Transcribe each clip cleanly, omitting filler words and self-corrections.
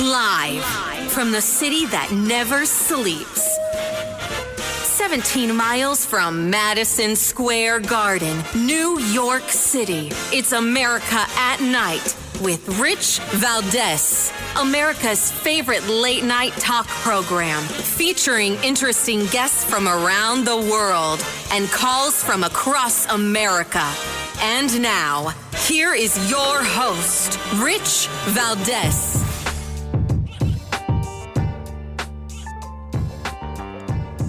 Live from the city that never sleeps. 17 miles from Madison Square Garden, New York City. It's America at Night with Rich Valdez. America's favorite late-night talk program, featuring interesting guests from around the world and calls from across America. And now, here is your host, Rich Valdez.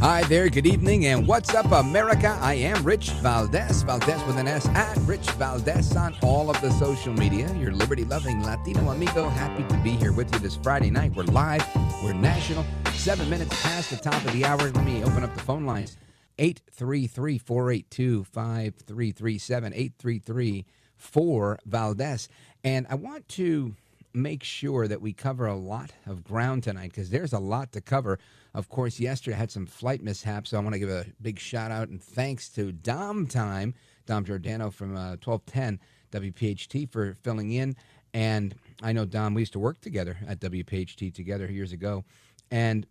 Hi there, good evening, and what's up, America? I am Rich Valdez, Valdez with an S, at Rich Valdez on all of the social media. Your liberty-loving Latino amigo, happy to be here with you this Friday night. We're live, we're national, 7 minutes past the top of the hour. Let me open up the phone lines. 833-482-5337, 833-4-Valdez. And I want to make sure that we cover a lot of ground tonight because there's a lot to cover. Of course, yesterday I had some flight mishaps, so I want to give a big shout out and thanks to Dom Giordano from 1210 WPHT for filling in. And I know Dom, we used to work together at WPHT together years ago. And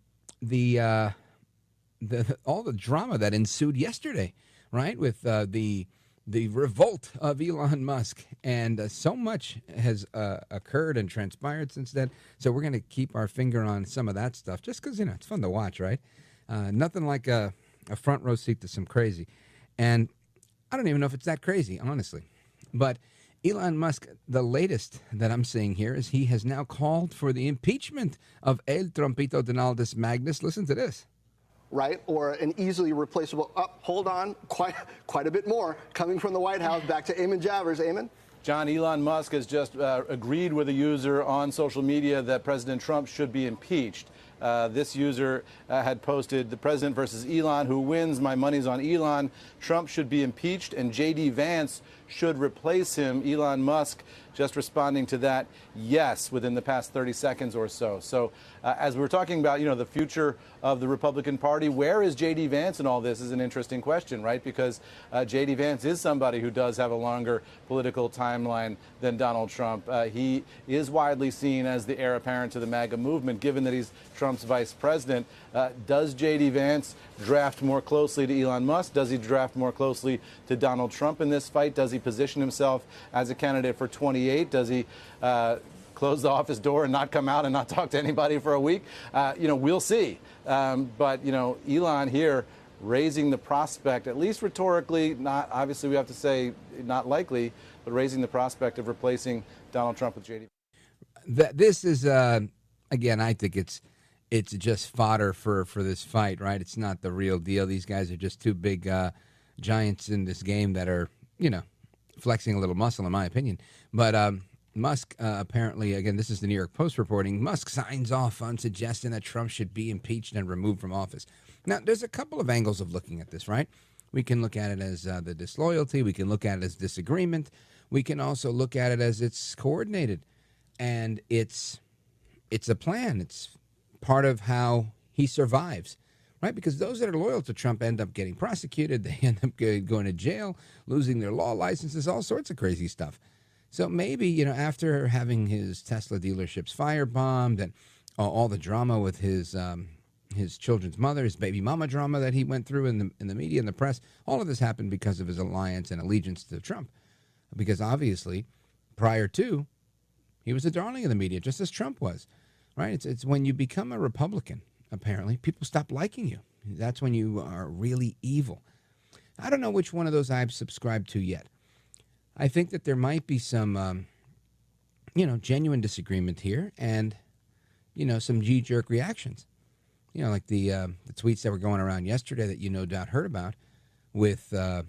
all the drama that ensued yesterday, right, with the revolt of Elon Musk, and so much has occurred and transpired since then. So we're going to keep our finger on some of that stuff, just because it's fun to watch, right? Nothing like a front row seat to some crazy, and I don't even know if it's that crazy, honestly. But Elon Musk, the latest that I'm seeing here is he has now called for the impeachment of El Trumpito Donaldus Magnus. Listen to this. Right, or an easily replaceable. Hold on, quite a bit more coming from the White House. Back to Eamon Javers. Eamon? John, Elon Musk has just agreed with a user on social media that President Trump should be impeached. This user had posted, "The president versus Elon. Who wins? My money's on Elon. Trump should be impeached, and J.D. Vance should replace him." Elon Musk just responding to that, yes, within the past 30 seconds or so. So as we were talking about, the future of the Republican Party, where is J.D. Vance in all this is an interesting question, right? Because J.D. Vance is somebody who does have a longer political timeline than Donald Trump. He is widely seen as the heir apparent to the MAGA movement, given that he's Trump's vice president. Does J.D. Vance draft more closely to Elon Musk? Does he draft more closely to Donald Trump in this fight? Does he position himself as a candidate for 28? Does he close the office door and not come out and not talk to anybody for a week? We'll see. But Elon here raising the prospect, at least rhetorically, not obviously we have to say not likely, but raising the prospect of replacing Donald Trump with J.D. This is, again, I think it's just fodder for this fight, right? It's not the real deal. These guys are just two big giants in this game that are, flexing a little muscle, in my opinion. But Musk apparently, again, this is the New York Post reporting, Musk signs off on suggesting that Trump should be impeached and removed from office. Now, there's a couple of angles of looking at this, right? We can look at it as the disloyalty. We can look at it as disagreement. We can also look at it as it's coordinated. And it's a plan. It's part of how he survives. Right, because those that are loyal to Trump end up getting prosecuted. They end up going to jail, losing their law licenses, all sorts of crazy stuff. So maybe, after having his Tesla dealerships firebombed and all the drama with his children's mother, his baby mama drama that he went through in the media and the press, all of this happened because of his alliance and allegiance to Trump. Because obviously, prior to, he was a darling of the media, just as Trump was. Right? It's when you become a Republican, apparently, people stop liking you. That's when you are really evil. I don't know which one of those I've subscribed to yet. I think that there might be some, genuine disagreement here and, some G-jerk reactions. Like the tweets that were going around yesterday that you no doubt heard about with the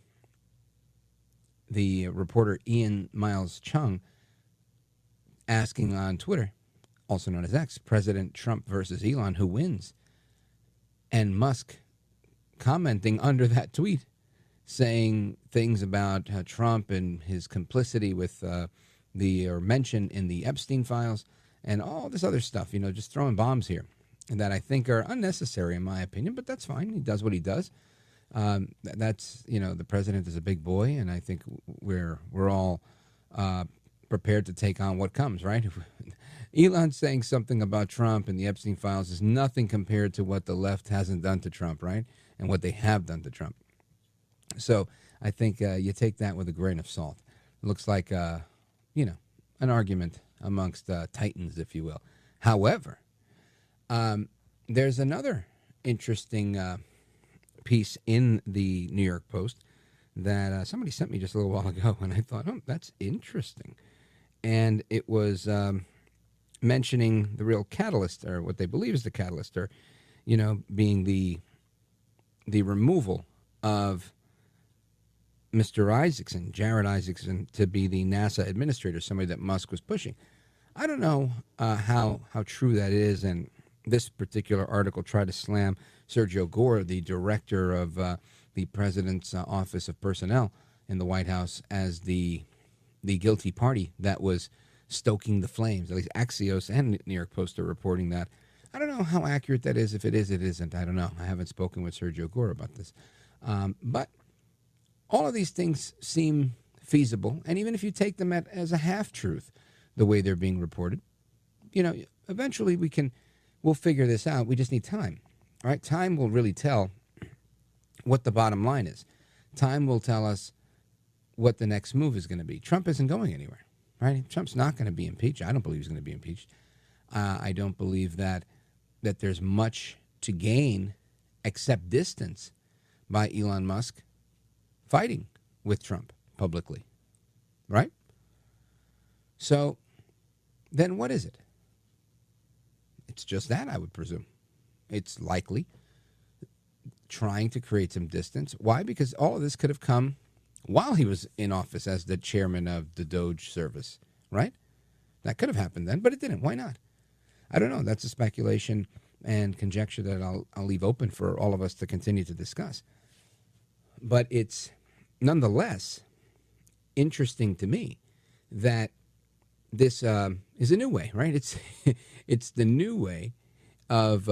reporter Ian Miles Chung asking on Twitter, also known as X, President Trump versus Elon, who wins? And Musk commenting under that tweet, saying things about Trump and his complicity with or mention in the Epstein files and all this other stuff, just throwing bombs here that I think are unnecessary in my opinion, but that's fine. He does what he does. That's, the president is a big boy, and I think we're all prepared to take on what comes, right? Elon saying something about Trump and the Epstein files is nothing compared to what the left hasn't done to Trump, right? And what they have done to Trump. So I think you take that with a grain of salt. It looks like, an argument amongst titans, if you will. However, there's another interesting piece in the New York Post that somebody sent me just a little while ago, and I thought, oh, that's interesting. And it was mentioning the real catalyst, or what they believe is the catalyst, or, being the removal of Mr. Isaacson, Jared Isaacson, to be the NASA administrator, somebody that Musk was pushing. I don't know how true that is, and this particular article tried to slam Sergio Gore, the director of the president's Office of Personnel in the White House, as the guilty party that was stoking the flames. At least Axios and New York Post are reporting that. I don't know how accurate that is. If it is, it isn't. I don't know. I haven't spoken with Sergio Gore about this. But all of these things seem feasible, and even if you take them as a half-truth, the way they're being reported, eventually we'll figure this out. We just need time, right? Time will really tell what the bottom line is. Time will tell us what the next move is going to be. Trump isn't going anywhere, right? Trump's not going to be impeached. I don't believe he's going to be impeached. I don't believe that there's much to gain except distance by Elon Musk fighting with Trump publicly, right? So then what is it? It's just that, I would presume. It's likely trying to create some distance. Why? Because all of this could have come while he was in office as the chairman of the Doge service, right? That could have happened then, but it didn't. Why not? I don't know. That's a speculation and conjecture that I'll leave open for all of us to continue to discuss. But it's nonetheless interesting to me that this is a new way, right? It's the new way of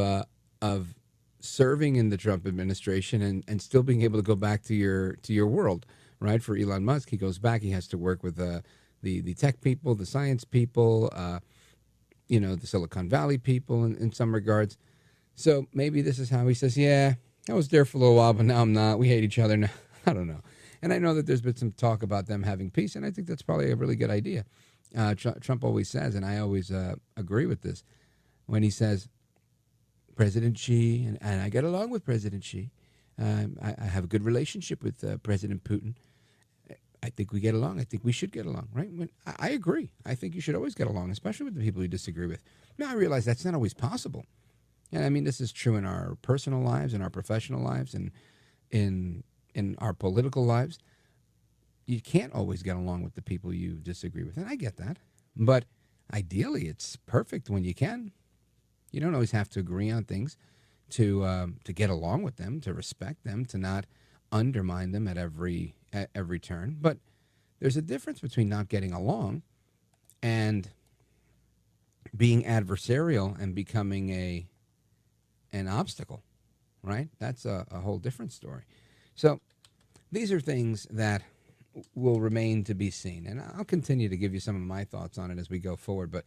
serving in the Trump administration and still being able to go back to your world, right? For Elon Musk, he goes back. He has to work with the tech people, the science people, the Silicon Valley people in some regards. So maybe this is how he says, yeah, I was there for a little while, but now I'm not. We hate each other now. I don't know. And I know that there's been some talk about them having peace, and I think that's probably a really good idea. Trump always says, and I always agree with this, when he says, President Xi, and I get along with President Xi. I have a good relationship with President Putin. I think we get along. I think we should get along, right? I agree. I think you should always get along, especially with the people you disagree with. Now, I realize that's not always possible. And I mean, this is true in our personal lives, in our professional lives, and in our political lives. You can't always get along with the people you disagree with, and I get that. But ideally, it's perfect when you can. You don't always have to agree on things to get along with them, to respect them, to not undermine them at every turn. But there's a difference between not getting along and being adversarial and becoming an obstacle, right? That's a whole different story. So these are things that will remain to be seen, and I'll continue to give you some of my thoughts on it as we go forward. But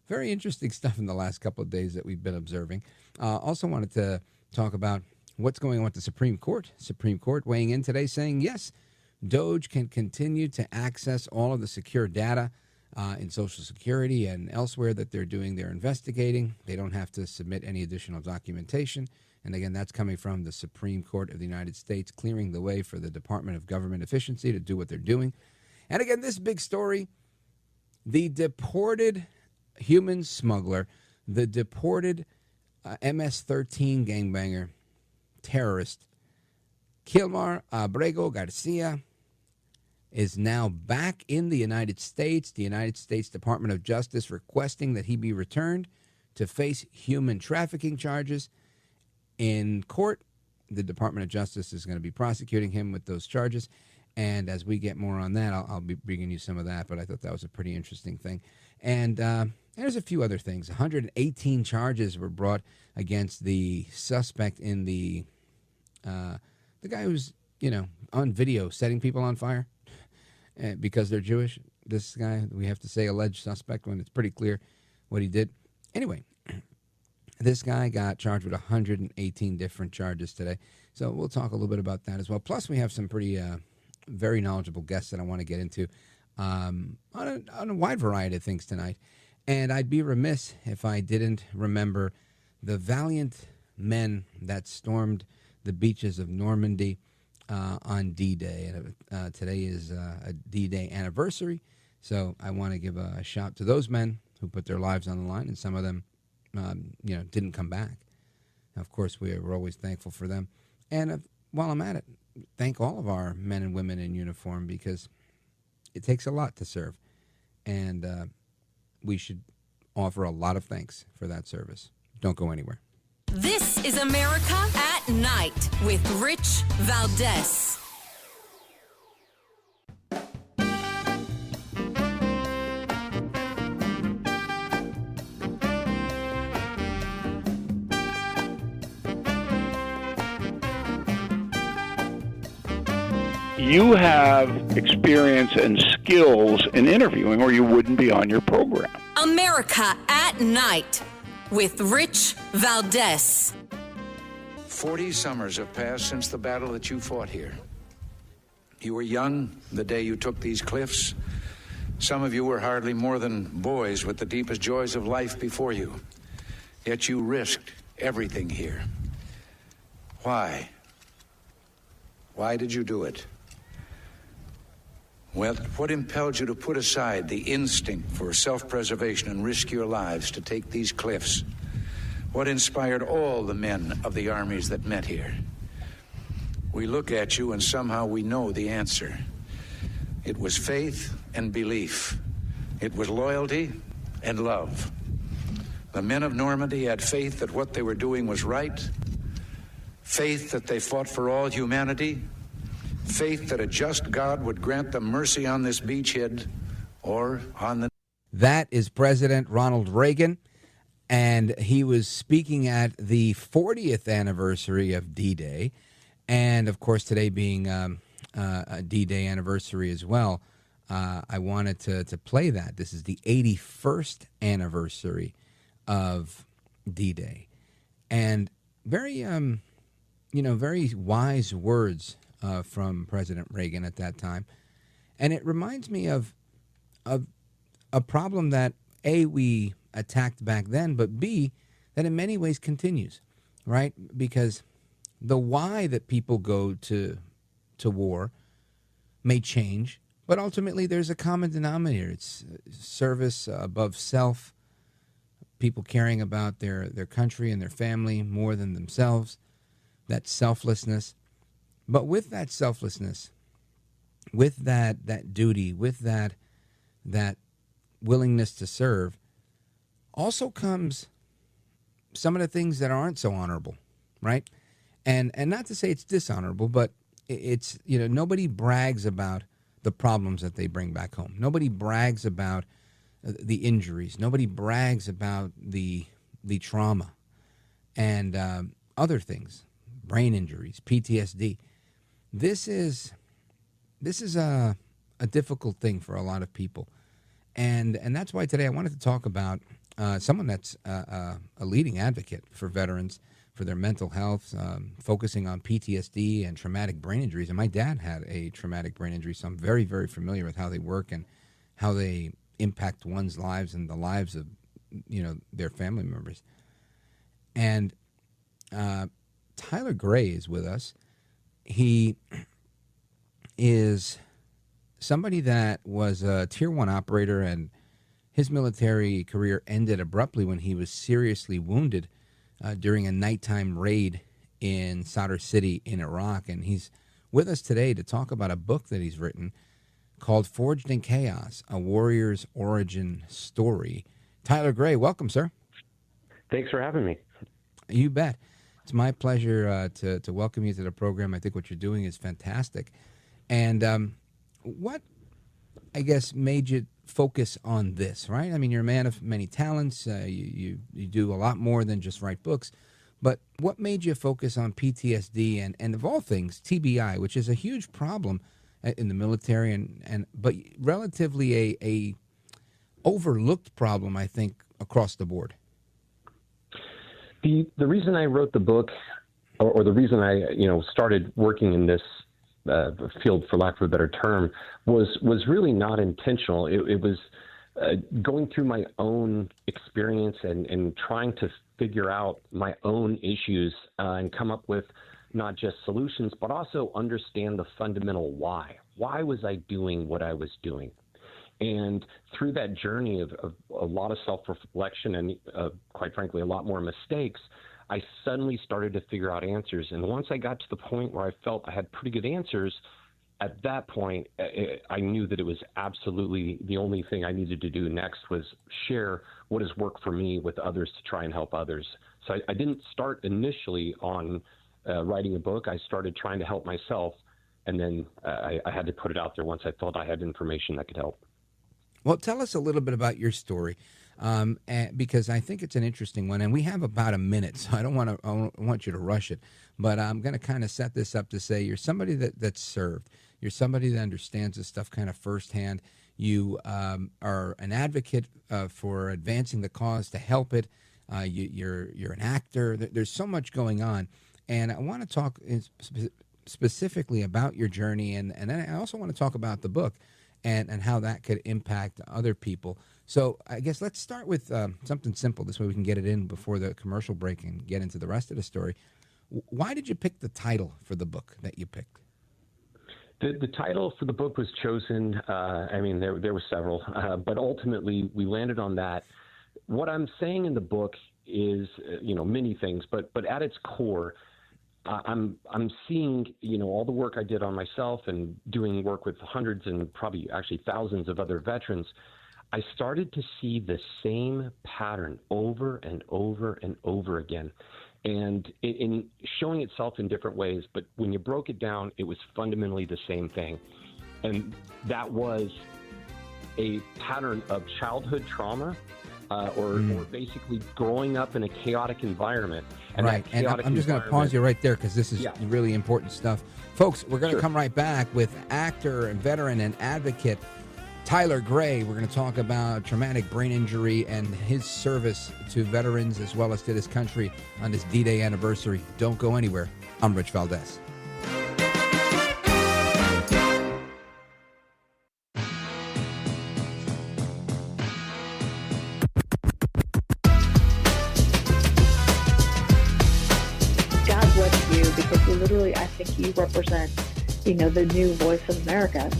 very interesting stuff in the last couple of days that we've been observing. Also wanted to talk about what's going on with the Supreme Court. Supreme Court weighing in today saying, yes, Doge can continue to access all of the secure data in Social Security and elsewhere that they're investigating. They don't have to submit any additional documentation. And again, that's coming from the Supreme Court of the United States, clearing the way for the Department of Government Efficiency to do what they're doing. And again, this big story, the deported human smuggler, the deported MS-13 gangbanger terrorist, Bondi Abrego Garcia, is now back in the United States. The United States Department of Justice requesting that he be returned to face human trafficking charges. In court, the Department of Justice is going to be prosecuting him with those charges. And as we get more on that, I'll be bringing you some of that. But I thought that was a pretty interesting thing. And there's a few other things. 118 charges were brought against the suspect in the guy who's, on video setting people on fire because they're Jewish. This guy, we have to say alleged suspect when it's pretty clear what he did. Anyway, this guy got charged with 118 different charges today. So we'll talk a little bit about that as well. Plus, we have some pretty very knowledgeable guests that I want to get into on a wide variety of things tonight. And I'd be remiss if I didn't remember the valiant men that stormed the beaches of Normandy on D-Day. And today is a D-Day anniversary. So I want to give a shout to those men who put their lives on the line, and some of them, didn't come back. Now, of course, we're always thankful for them. And while I'm at it, thank all of our men and women in uniform, because it takes a lot to serve. And we should offer a lot of thanks for that service. Don't go anywhere. This is America at Night with Rich Valdez. You have experience and skills in interviewing, or you wouldn't be on your program. America at Night with Rich Valdez. 40 summers have passed since the battle that you fought here. You were young the day you took these cliffs. Some of you were hardly more than boys with the deepest joys of life before you. Yet you risked everything here. Why? Why did you do it? Well, what impelled you to put aside the instinct for self-preservation and risk your lives to take these cliffs? What inspired all the men of the armies that met here? We look at you and somehow we know the answer. It was faith and belief. It was loyalty and love. The men of Normandy had faith that what they were doing was right, faith that they fought for all humanity, faith that a just God would grant them mercy on this beachhead or on the... That is President Ronald Reagan, and he was speaking at the 40th anniversary of D-Day, and of course today being a D-Day anniversary as well. I wanted to play that. This is the 81st anniversary of D-Day, and very very wise words from President Reagan at that time. And it reminds me of a problem that, A, we attacked back then, but B, that in many ways continues, right? Because the why that people go to war may change, but ultimately there's a common denominator. It's service above self, people caring about their country and their family more than themselves, that selflessness. But with that selflessness, with that duty, with that willingness to serve, also comes some of the things that aren't so honorable, right? And not to say it's dishonorable, but it's, nobody brags about the problems that they bring back home. Nobody brags about the injuries. Nobody brags about the trauma and other things, brain injuries, PTSD. This is a difficult thing for a lot of people, and that's why today I wanted to talk about someone that's a leading advocate for veterans, for their mental health, focusing on PTSD and traumatic brain injuries. And my dad had a traumatic brain injury, so I'm very, very familiar with how they work and how they impact one's lives and the lives of their family members. And Tyler Gray is with us. He is somebody that was a Tier 1 operator, and his military career ended abruptly when he was seriously wounded during a nighttime raid in Sadr City in Iraq. And he's with us today to talk about a book that he's written called Forged in Chaos, A Warrior's Origin Story. Tyler Gray, welcome, sir. Thanks for having me. You bet. It's my pleasure to welcome you to the program. I think what you're doing is fantastic. And what, I guess, made you focus on this, right? I mean, you're a man of many talents. You do a lot more than just write books. But what made you focus on PTSD and of all things, TBI, which is a huge problem in the military, but relatively overlooked problem, I think, across the board. The reason I wrote the book, or the reason I started working in this field, for lack of a better term, was really not intentional. It was going through my own experience and trying to figure out my own issues and come up with not just solutions, but also understand the fundamental why. Why was I doing what I was doing? And through that journey of a lot of self-reflection and, quite frankly, a lot more mistakes, I suddenly started to figure out answers. And once I got to the point where I felt I had pretty good answers, at that point, I knew that it was absolutely the only thing I needed to do next was share what has worked for me with others to try and help others. So I didn't start initially on writing a book. I started trying to help myself, and then I had to put it out there once I felt I had information that could help. Well, tell us a little bit about your story, because I think it's an interesting one, and we have about a minute, so I don't want you to rush it. But I'm going to kind of set this up to say you're somebody that's served. You're somebody that understands this stuff kind of firsthand. You are an advocate for advancing the cause to help it. You're an actor. There's so much going on, and I want to talk specifically about your journey, and then I also want to talk about the book. And how that could impact other people. So I guess let's start with something simple. This way we can get it in before the commercial break and get into the rest of the story. Why did you pick the title for the book that you picked? The title for the book was chosen. There were several, but ultimately we landed on that. What I'm saying in the book is, many things, but at its core, I'm seeing, all the work I did on myself and doing work with hundreds and probably actually thousands of other veterans. I started to see the same pattern over and over and over again, and in showing itself in different ways. But when you broke it down, it was fundamentally the same thing. And that was a pattern of childhood trauma, or basically growing up in a chaotic environment. And right, and I'm just going to pause you right there because this is really important stuff. Folks, we're going to come right back with actor and veteran and advocate Tyler Gray. We're going to talk about traumatic brain injury and his service to veterans as well as to this country on this D-Day anniversary. Don't go anywhere. I'm Rich Valdez. Literally, I think you represent, the new voice of America.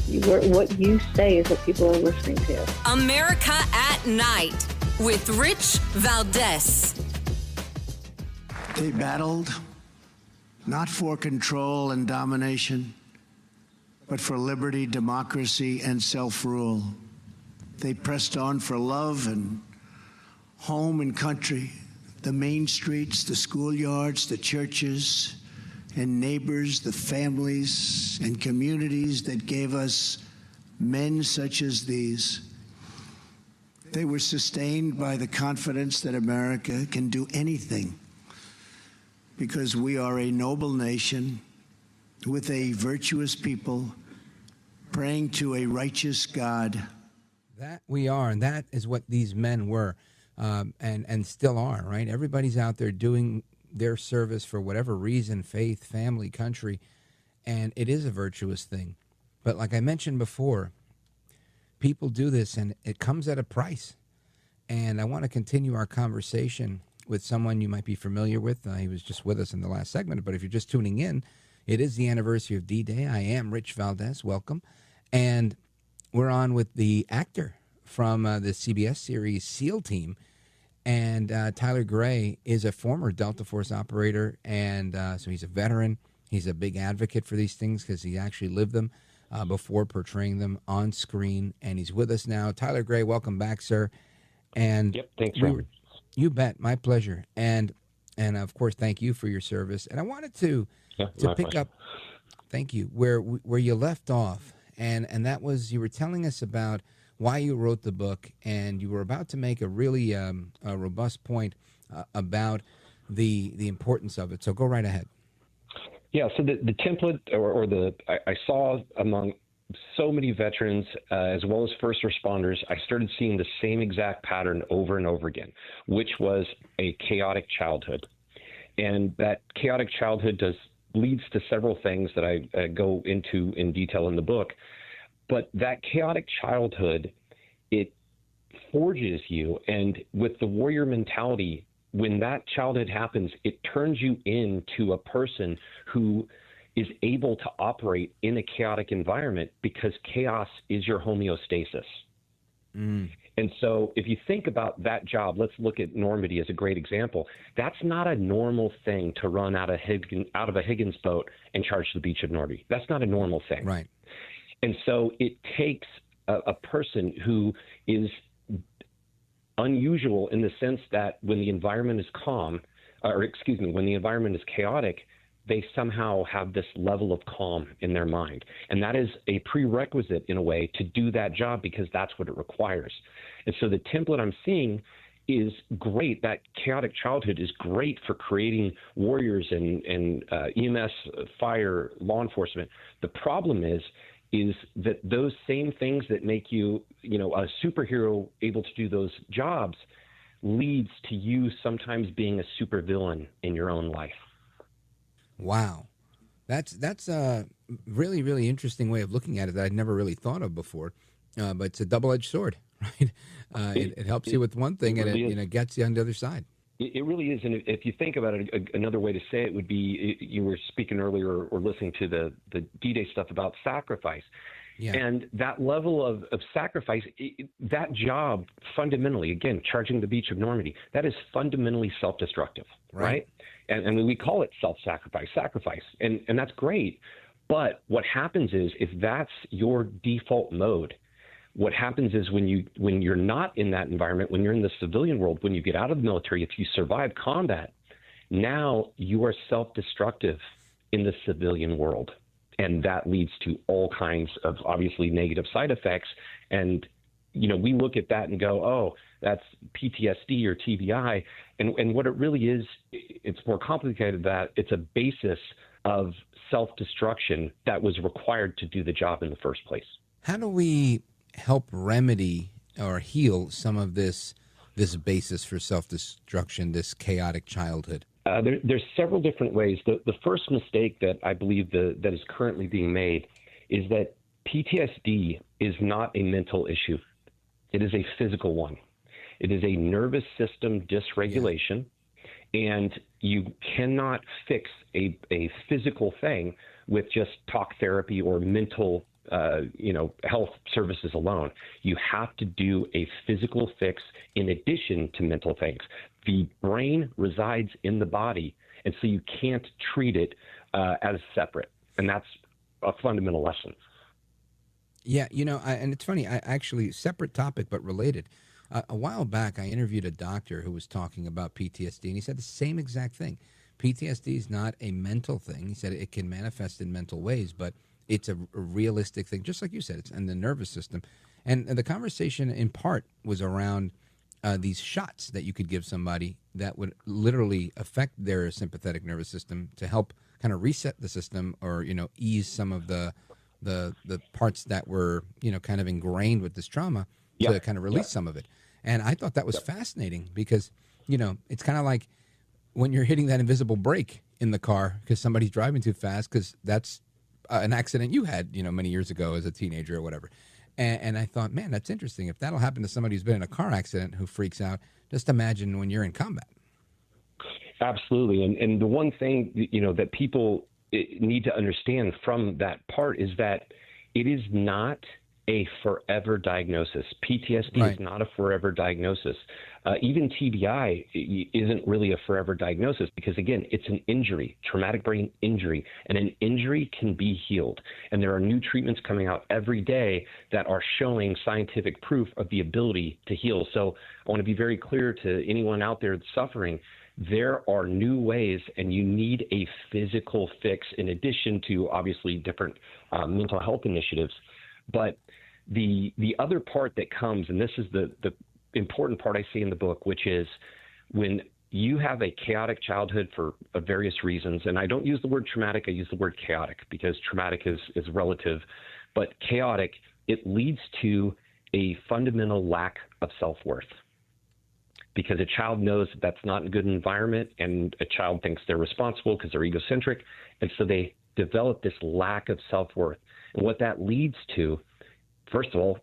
What you say is what people are listening to. America at Night with Rich Valdez. They battled not for control and domination, but for liberty, democracy, and self-rule. They pressed on for love and home and country, the main streets, the schoolyards, the churches, and neighbors, the families and communities that gave us men such as these. They were sustained by the confidence that America can do anything because we are a noble nation with a virtuous people praying to a righteous God. That we are, and that is what these men were, and still are, right? Everybody's out there doing their service for whatever reason, faith, family, country, and it is a virtuous thing. But like I mentioned before, people do this, and it comes at a price. And I want to continue our conversation with someone you might be familiar with. He was just with us in the last segment, but if you're just tuning in, it is the anniversary of D-Day. I am Rich Valdez. Welcome. And we're on with the actor from the CBS series SEAL Team. And Tyler Gray is a former Delta Force operator, and so he's a veteran. He's a big advocate for these things because he actually lived them before portraying them on screen, and he's with us now. Tyler Gray, welcome back, sir. And thanks for having me. You bet, my pleasure. And of course, thank you for your service. And I wanted to pick up, thank you, where you left off, and that was you were telling us about why you wrote the book, and you were about to make a really a robust point about the importance of it. So go right ahead. Yeah, so the template or I saw among so many veterans, as well as first responders, I started seeing the same exact pattern over and over again, which was a chaotic childhood. And that chaotic childhood leads to several things that I go into in detail in the book. But that chaotic childhood, it forges you. And with the warrior mentality, when that childhood happens, it turns you into a person who is able to operate in a chaotic environment because chaos is your homeostasis. And so if you think about that job, let's look at Normandy as a great example. That's not a normal thing to run out of a Higgins boat and charge the beach of Normandy. That's not a normal thing. Right. And so it takes a person who is unusual in the sense that when the environment is when the environment is chaotic, they somehow have this level of calm in their mind. And that is a prerequisite in a way to do that job because that's what it requires. And so the template I'm seeing is great. That chaotic childhood is great for creating warriors and EMS, fire, law enforcement. The problem is that those same things that make you, a superhero able to do those jobs leads to you sometimes being a supervillain in your own life. Wow. That's a really, really interesting way of looking at it that I'd never really thought of before. But it's a double-edged sword, right? It helps you with one thing, and it gets you on the other side. It really is. And if you think about it, another way to say it would be, you were speaking earlier or listening to the D-Day stuff about sacrifice. Yeah. And that level of sacrifice, that job fundamentally, again, charging the beach of Normandy, that is fundamentally self-destructive, right? And we call it sacrifice, and that's great. But what happens is, if that's your default mode, what happens is when you're not in that environment, when you're in the civilian world, when you get out of the military, if you survive combat, now you are self-destructive in the civilian world. And that leads to all kinds of obviously negative side effects. And, we look at that and go, oh, that's PTSD or TBI. And what it really is, it's more complicated than that. It's a basis of self-destruction that was required to do the job in the first place. How do we help remedy or heal some of this basis for self-destruction, this chaotic childhood? There's several different ways. The first mistake that I believe that is currently being made is that PTSD is not a mental issue. It is a physical one. It is a nervous system dysregulation, and you cannot fix a physical thing with just talk therapy or mental health services alone. You have to do a physical fix in addition to mental things. The brain resides in the body, and so you can't treat it as separate. And that's a fundamental lesson. Yeah, and it's funny, I actually, separate topic but related. A while back, I interviewed a doctor who was talking about PTSD, and he said the same exact thing. PTSD is not a mental thing. He said it can manifest in mental ways, but it's a realistic thing, just like you said. It's in the nervous system. And the conversation, in part, was around these shots that you could give somebody that would literally affect their sympathetic nervous system to help kind of reset the system or, ease some of the parts that were, kind of ingrained with this trauma to kind of release some of it. And I thought that was fascinating because, it's kind of like when you're hitting that invisible brake in the car because somebody's driving too fast, because that's an accident you had, many years ago as a teenager or whatever. And I thought, man, that's interesting. If that'll happen to somebody who's been in a car accident who freaks out, just imagine when you're in combat. Absolutely. And the one thing, that people need to understand from that part is that it is not a forever diagnosis. PTSD is not a forever diagnosis. Even TBI isn't really a forever diagnosis because, again, it's an injury, traumatic brain injury, and an injury can be healed. And there are new treatments coming out every day that are showing scientific proof of the ability to heal. So I want to be very clear to anyone out there suffering, there are new ways, and you need a physical fix in addition to, obviously, different mental health initiatives. But the other part that comes, and this is the important part I see in the book, which is when you have a chaotic childhood for various reasons, and I don't use the word traumatic, I use the word chaotic because traumatic is relative, but chaotic, it leads to a fundamental lack of self-worth. Because a child knows that that's not a good environment, and a child thinks they're responsible because they're egocentric, and so they develop this lack of self-worth. And what that leads to, first of all,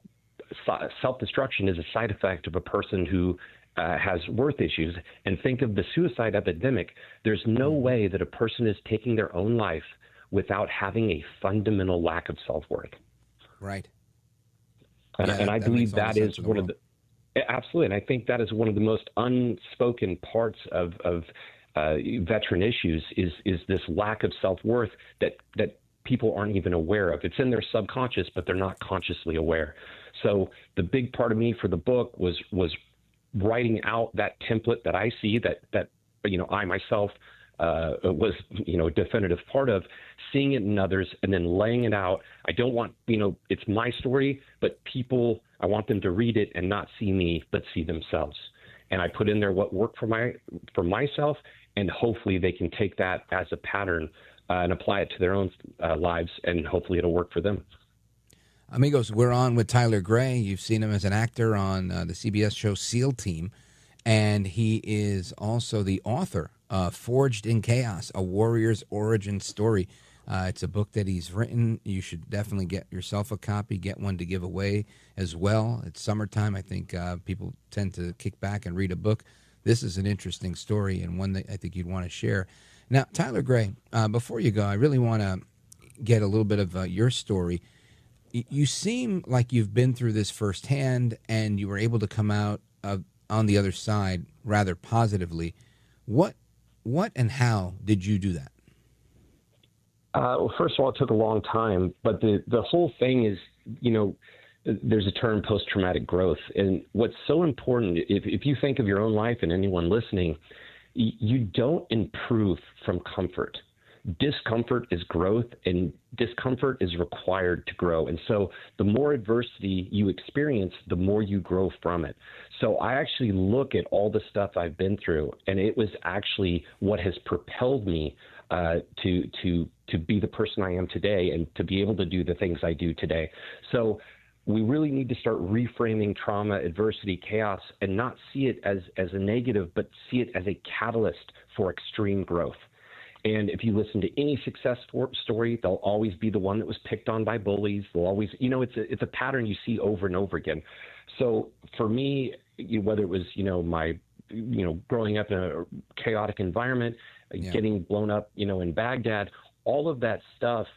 self-destruction is a side effect of a person who has worth issues. And think of the suicide epidemic. There's no way that a person is taking their own life without having a fundamental lack of self-worth. Right. And I believe that is one of the absolutely, and I think that is one of the most unspoken parts of veteran issues is this lack of self-worth that people aren't even aware of. It's in their subconscious, but they're not consciously aware. So the big part of me for the book was writing out that template that I see that I myself was a definitive part of, seeing it in others and then laying it out. I don't want, it's my story, but people, I want them to read it and not see me, but see themselves. And I put in there what worked for myself, and hopefully they can take that as a pattern and apply it to their own lives, and hopefully it'll work for them. Amigos, we're on with Tyler Gray. You've seen him as an actor on the CBS show SEAL Team, and he is also the author of Forged in Chaos, A Warrior's Origin Story. It's a book that he's written. You should definitely get yourself a copy, get one to give away as well. It's summertime. I think people tend to kick back and read a book. This is an interesting story and one that I think you'd want to share. Now, Tyler Gray, before you go, I really want to get a little bit of your story. You seem like you've been through this firsthand, and you were able to come out on the other side rather positively. What and how did you do that? Well, first of all, it took a long time, but the whole thing is, there's a term, post-traumatic growth. And what's so important, if you think of your own life and anyone listening, you don't improve from comfort. Discomfort is growth, and discomfort is required to grow. And so the more adversity you experience, the more you grow from it. So I actually look at all the stuff I've been through, and it was actually what has propelled me to be the person I am today and to be able to do the things I do today. So we really need to start reframing trauma, adversity, chaos, and not see it as a negative, but see it as a catalyst for extreme growth. And if you listen to any success story, they'll always be the one that was picked on by bullies. They'll always, it's a pattern you see over and over again. So for me, whether it was, my, growing up in a chaotic environment, getting blown up, in Baghdad, all of that stuff,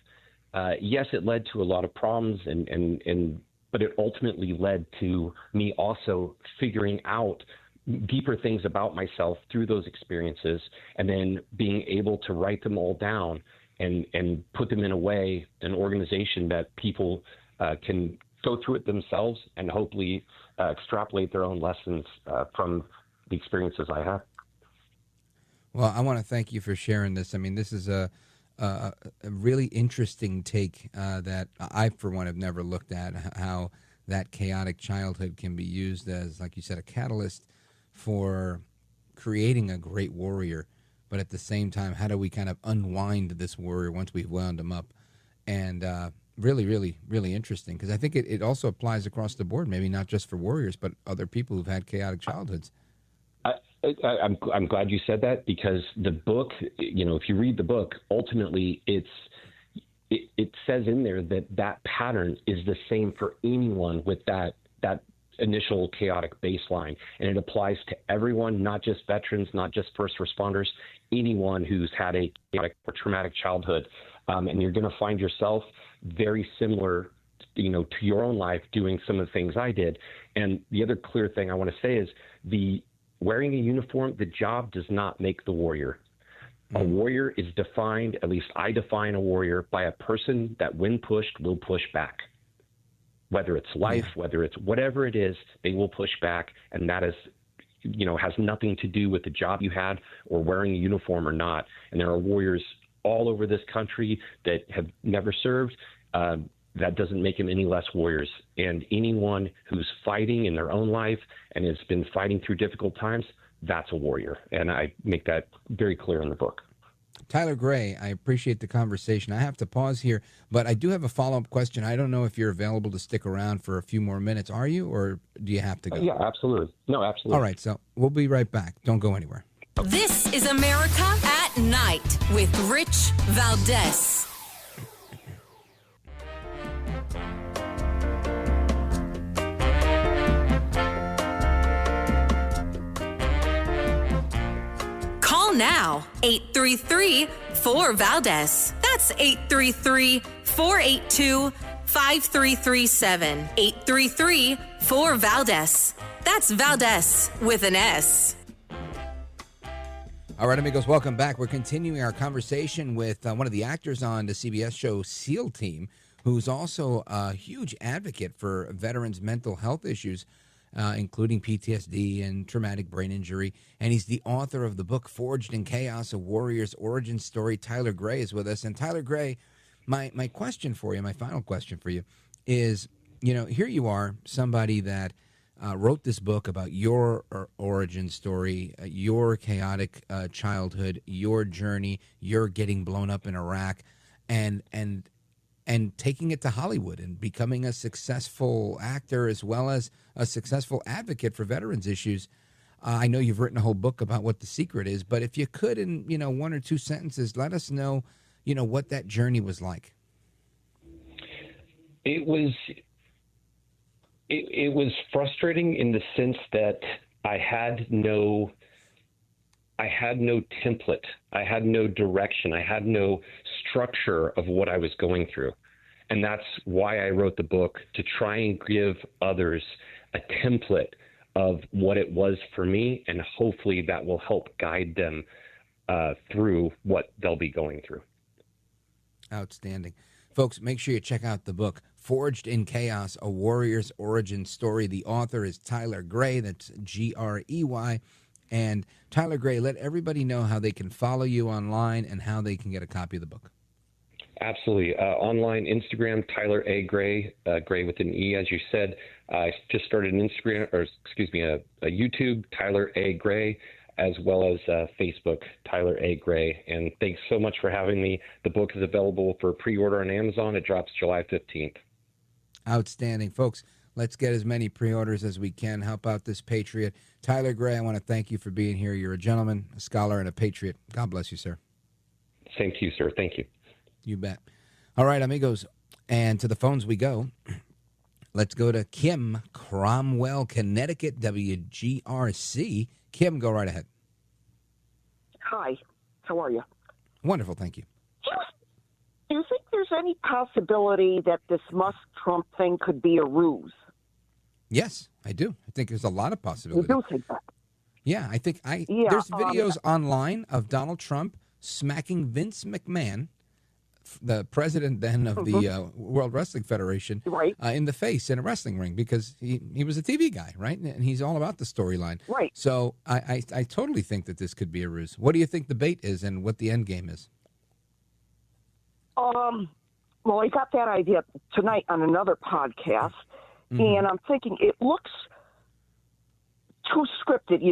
yes, it led to a lot of problems, but it ultimately led to me also figuring out deeper things about myself through those experiences, and then being able to write them all down and put them in a way, an organization that people can go through it themselves and hopefully extrapolate their own lessons from the experiences I have. Well, I want to thank you for sharing this. I mean, this is a really interesting take that I, for one, have never looked at, how that chaotic childhood can be used as, like you said, a catalyst for creating a great warrior. But at the same time, how do we kind of unwind this warrior once we've wound him up? And really, really, really interesting, because I think it also applies across the board, maybe not just for warriors, but other people who've had chaotic childhoods. I'm glad you said that, because the book, if you read the book, ultimately it says in there that pattern is the same for anyone with that initial chaotic baseline, and it applies to everyone, not just veterans, not just first responders, anyone who's had a chaotic or traumatic childhood, and you're going to find yourself very similar, to your own life, doing some of the things I did. And the other clear thing I want to say is wearing a uniform, the job does not make the warrior. A warrior is defined, at least I define a warrior, by a person that when pushed will push back. Whether it's life, whether it's whatever it is, they will push back. And that is, has nothing to do with the job you had or wearing a uniform or not. And there are warriors all over this country that have never served. That doesn't make them any less warriors. And anyone who's fighting in their own life and has been fighting through difficult times, that's a warrior. And I make that very clear in the book. Tyler Gray, I appreciate the conversation. I have to pause here, but I do have a follow-up question. I don't know if you're available to stick around for a few more minutes. Are you, or do you have to go? Yeah, absolutely. No, absolutely. All right, so we'll be right back. Don't go anywhere. This is America at Night with Rich Valdez. Call now, 833-4-VALDEZ. That's 833-482-5337. 833-4-VALDEZ. That's Valdez with an S. All right, amigos, welcome back. We're continuing our conversation with one of the actors on the CBS show SEAL Team, who's also a huge advocate for veterans' mental health issues, including PTSD and traumatic brain injury. And he's the author of the book Forged in Chaos, A Warrior's Origin Story. Tyler Gray is with us. And Tyler Gray, my question for you, my final question for you is, you know, here you are, somebody that wrote this book about your origin story, your chaotic childhood, your journey, your getting blown up in Iraq, and taking it to Hollywood and becoming a successful actor as well as a successful advocate for veterans issues. I know you've written a whole book about what the secret is, but if you could, in one or two sentences, let us know, what that journey was like. It was frustrating in the sense that I had no template. I had no direction. I had no structure of what I was going through. And that's why I wrote the book, to try and give others a template of what it was for me, and hopefully that will help guide them through what they'll be going through. Outstanding. Folks, make sure you check out the book, Forged in Chaos, A Warrior's Origin Story. The author is Tyler Gray. That's Grey. And Tyler Gray, let everybody know how they can follow you online and how they can get a copy of the book. Absolutely. Online, Instagram, Tyler A. Gray, Gray with an E, as you said. I just started an Instagram, a YouTube, Tyler A. Gray, as well as Facebook, Tyler A. Gray. And thanks so much for having me. The book is available for pre-order on Amazon. It drops July 15th. Outstanding. Folks, let's get as many pre-orders as we can. Help out this patriot. Tyler Gray, I want to thank you for being here. You're a gentleman, a scholar, and a patriot. God bless you, sir. Same to you, sir. Thank you. You bet. All right, amigos, and to the phones we go. Let's go to Kim, Cromwell, Connecticut, WGRC. Kim, go right ahead. Hi, how are you? Wonderful, thank you. Do you think there's any possibility that this Musk-Trump thing could be a ruse? Yes, I do. I think there's a lot of possibility. You do think that? Yeah, I think there's videos online of Donald Trump smacking Vince McMahon, the president then of the World Wrestling Federation, right, in the face in a wrestling ring, because he was a TV guy, right? And he's all about the storyline. Right. So I totally think that this could be a ruse. What do you think the bait is and what the end game is? Well, I got that idea tonight on another podcast, and I'm thinking it looks too scripted.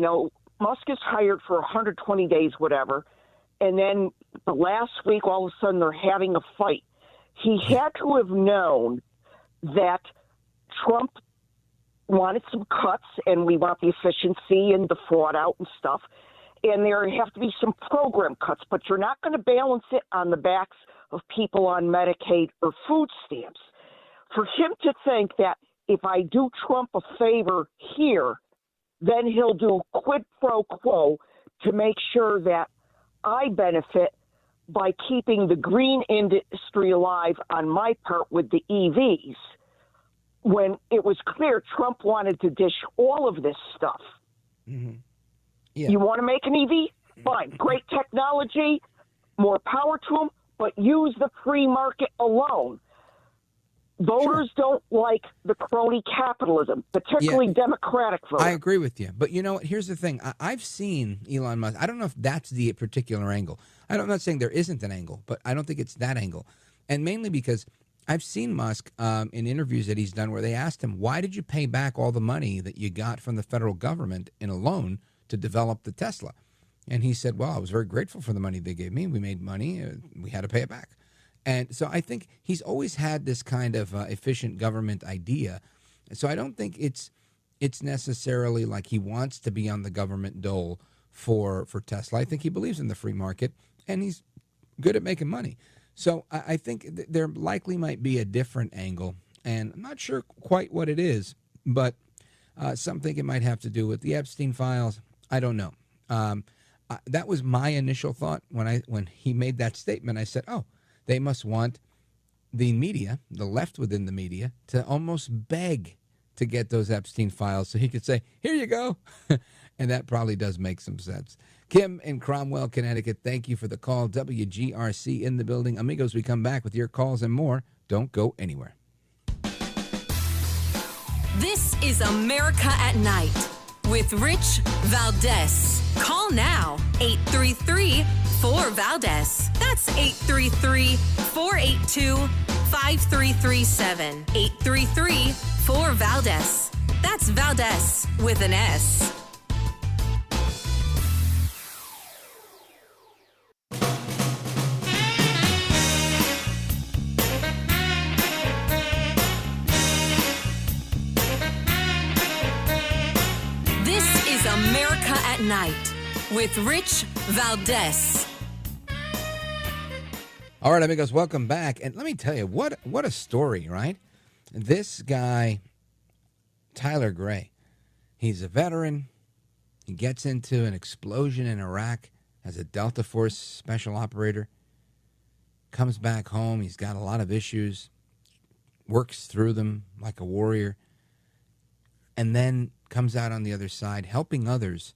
Musk is hired for 120 days, whatever, and then the last week, all of a sudden, they're having a fight. He had to have known that Trump wanted some cuts, and we want the efficiency and the fraud out and stuff, and there have to be some program cuts, but you're not going to balance it on the backs of people on Medicaid or food stamps. For him to think that if I do Trump a favor here, then he'll do quid pro quo to make sure that I benefit by keeping the green industry alive on my part with the EVs, when it was clear Trump wanted to dish all of this stuff. Mm-hmm. Yeah. You want to make an EV? Fine. Great technology, more power to them, but use the free market alone. Voters don't like the crony capitalism, particularly Democratic voters. I agree with you. But you know what? Here's the thing. I've seen Elon Musk. I don't know if that's the particular angle. I'm not saying there isn't an angle, but I don't think it's that angle. And mainly because I've seen Musk in interviews that he's done where they asked him, why did you pay back all the money that you got from the federal government in a loan to develop the Tesla? And he said, well, I was very grateful for the money they gave me. We made money. We had to pay it back. And so I think he's always had this kind of efficient government idea. So I don't think it's necessarily like he wants to be on the government dole for Tesla. I think he believes in the free market, and he's good at making money. So I think there likely might be a different angle, and I'm not sure quite what it is, but some think it might have to do with the Epstein files. I don't know. That was my initial thought when he made that statement. I said, oh, they must want the media, the left within the media, to almost beg to get those Epstein files so he could say, here you go. And that probably does make some sense. Kim in Cromwell, Connecticut, thank you for the call. WGRC in the building. Amigos, we come back with your calls and more. Don't go anywhere. This is America at Night with Rich Valdez. Call now, 833-4VALDEZ. That's 833-482-5337. 833-4VALDEZ. That's Valdez with an S. America at Night with Rich Valdez. All right, amigos, welcome back. And let me tell you, what a story, right? This guy, Tyler Gray, he's a veteran. He gets into an explosion in Iraq as a Delta Force special operator. Comes back home. He's got a lot of issues. Works through them like a warrior. And then comes out on the other side helping others,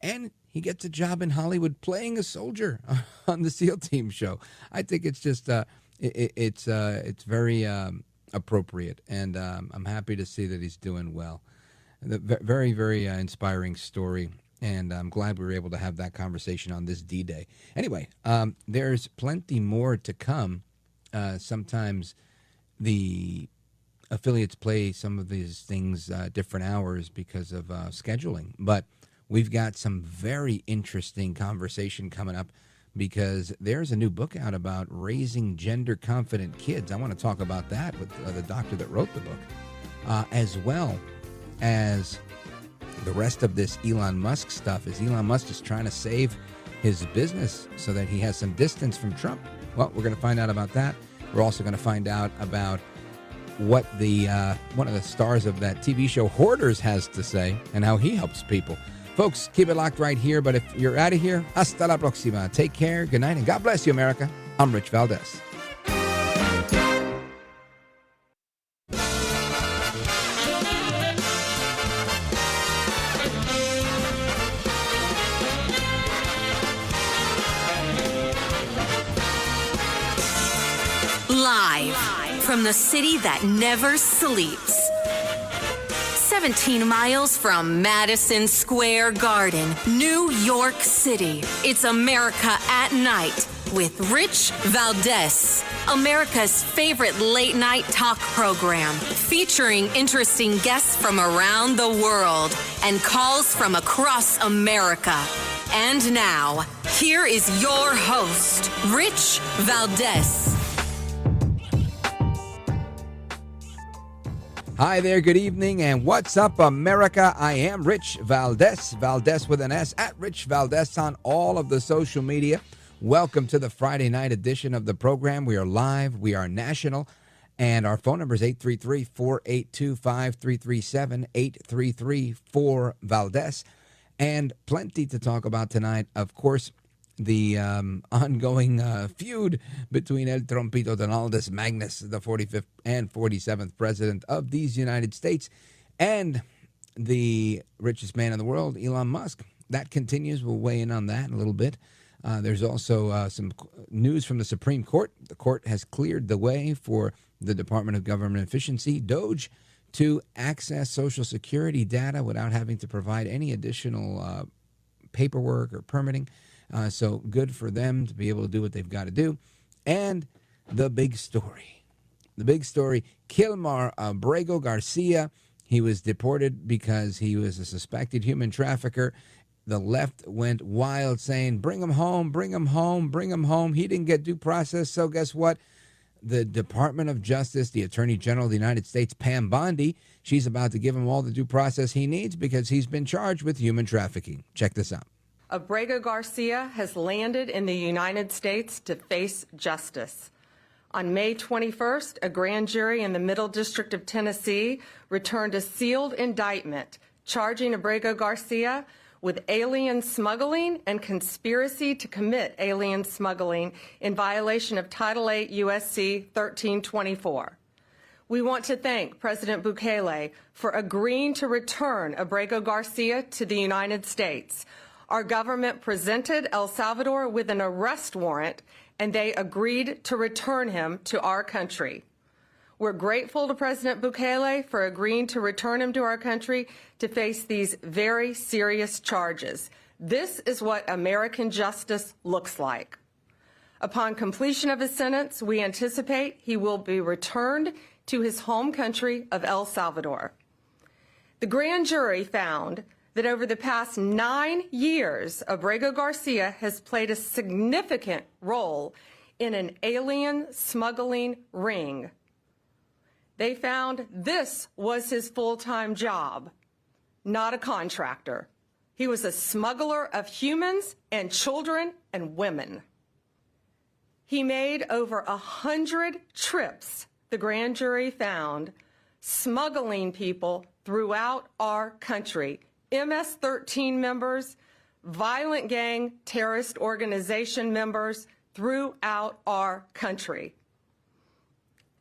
and he gets a job in Hollywood playing a soldier on the SEAL Team show. I think it's just it's very appropriate, and I'm happy to see that he's doing well. Very, very inspiring story, and I'm glad we were able to have that conversation on this D-Day. Anyway, there's plenty more to come. Sometimes the affiliates play some of these things different hours because of scheduling, but we've got some very interesting conversation coming up because there's a new book out about raising gender confident kids. I want to talk about that with the doctor that wrote the book, as well as the rest of this Elon Musk stuff. Is Elon Musk just trying to save his business so that he has some distance from Trump? Well, we're going to find out about that. We're also going to find out about what the one of the stars of that TV show Hoarders has to say and how he helps people. Folks, keep it locked right here. But if you're out of here, hasta la próxima. Take care, good night, and God bless you, America. I'm Rich Valdez. Live from the city that never sleeps. 17 miles from Madison Square Garden, New York City. It's America at Night with Rich Valdez. America's favorite late night talk program featuring interesting guests from around the world and calls from across America. And now, here is your host, Rich Valdez. Hi there, good evening, and what's up, America? I am Rich Valdez, Valdez with an S, at Rich Valdez on all of the social media. Welcome to the Friday night edition of the program. We are live, we are national, and our phone number is 833-482-5337, 833-4-Valdez, and plenty to talk about tonight. Of course, the ongoing feud between El Trompito Donaldus Magnus, the 45th and 47th president of these United States, and the richest man in the world, Elon Musk. That continues. We'll weigh in on that in a little bit. There's also some news from the Supreme Court. The court has cleared the way for the Department of Government Efficiency, DOGE, to access Social Security data without having to provide any additional paperwork or permitting. So good for them to be able to do what they've got to do. And the big story, Bondi Abrego Garcia. He was deported because he was a suspected human trafficker. the left went wild saying, bring him home, bring him home, bring him home. He didn't get due process. So guess what? The Department of Justice, the Attorney General of the United States, Pam Bondi, she's about to give him all the due process he needs because he's been charged with human trafficking. Check this out. Abrego Garcia has landed in the United States to face justice. On May 21st, a grand jury in the Middle District of Tennessee returned a sealed indictment charging Abrego Garcia with alien smuggling and conspiracy to commit alien smuggling in violation of Title 8 U.S.C. 1324. We want to thank President Bukele for agreeing to return Abrego Garcia to the United States. Our government presented El Salvador with an arrest warrant, and they agreed to return him to our country. We're grateful to President Bukele for agreeing to return him to our country to face these very serious charges. This is what American justice looks like. Upon completion of his sentence, we anticipate he will be returned to his home country of El Salvador. The grand jury found that over the past 9 years, Abrego Garcia has played a significant role in an alien smuggling ring. They found this was his full-time job, not a contractor. He was a smuggler of humans and children and women. He made over 100 trips, the grand jury found, smuggling people throughout our country. MS-13 members, violent gang terrorist organization members throughout our country.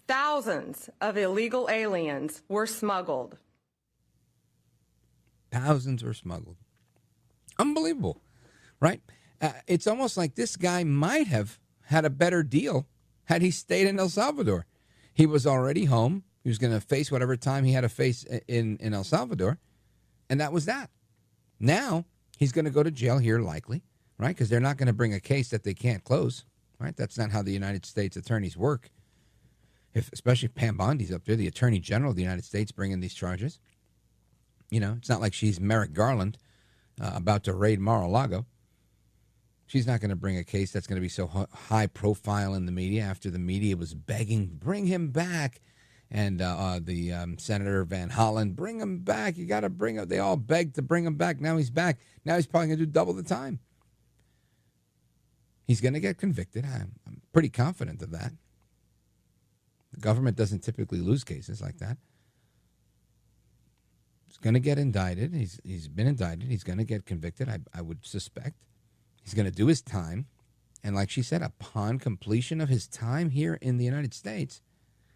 Thousands of illegal aliens were smuggled. Thousands were smuggled. Unbelievable, right? It's almost like this guy might have had a better deal had he stayed in El Salvador. He was already home. He was going to face whatever time he had to face in El Salvador. And that was that. Now he's going to go to jail here likely, right? Because they're not going to bring a case that they can't close, right? That's not how the United States attorneys work. Especially if Pam Bondi's up there, the Attorney General of the United States bringing these charges. You know, it's not like she's Merrick Garland about to raid Mar-a-Lago. She's not going to bring a case that's going to be so high profile in the media after the media was begging, bring him back. And the Senator Van Hollen, bring him back. You got to bring him. They all begged to bring him back. Now he's back. Now he's probably going to do double the time. He's going to get convicted. I'm pretty confident of that. The government doesn't typically lose cases like that. He's going to get indicted. He's been indicted. He's going to get convicted, I would suspect. He's going to do his time. And like she said, upon completion of his time here in the United States,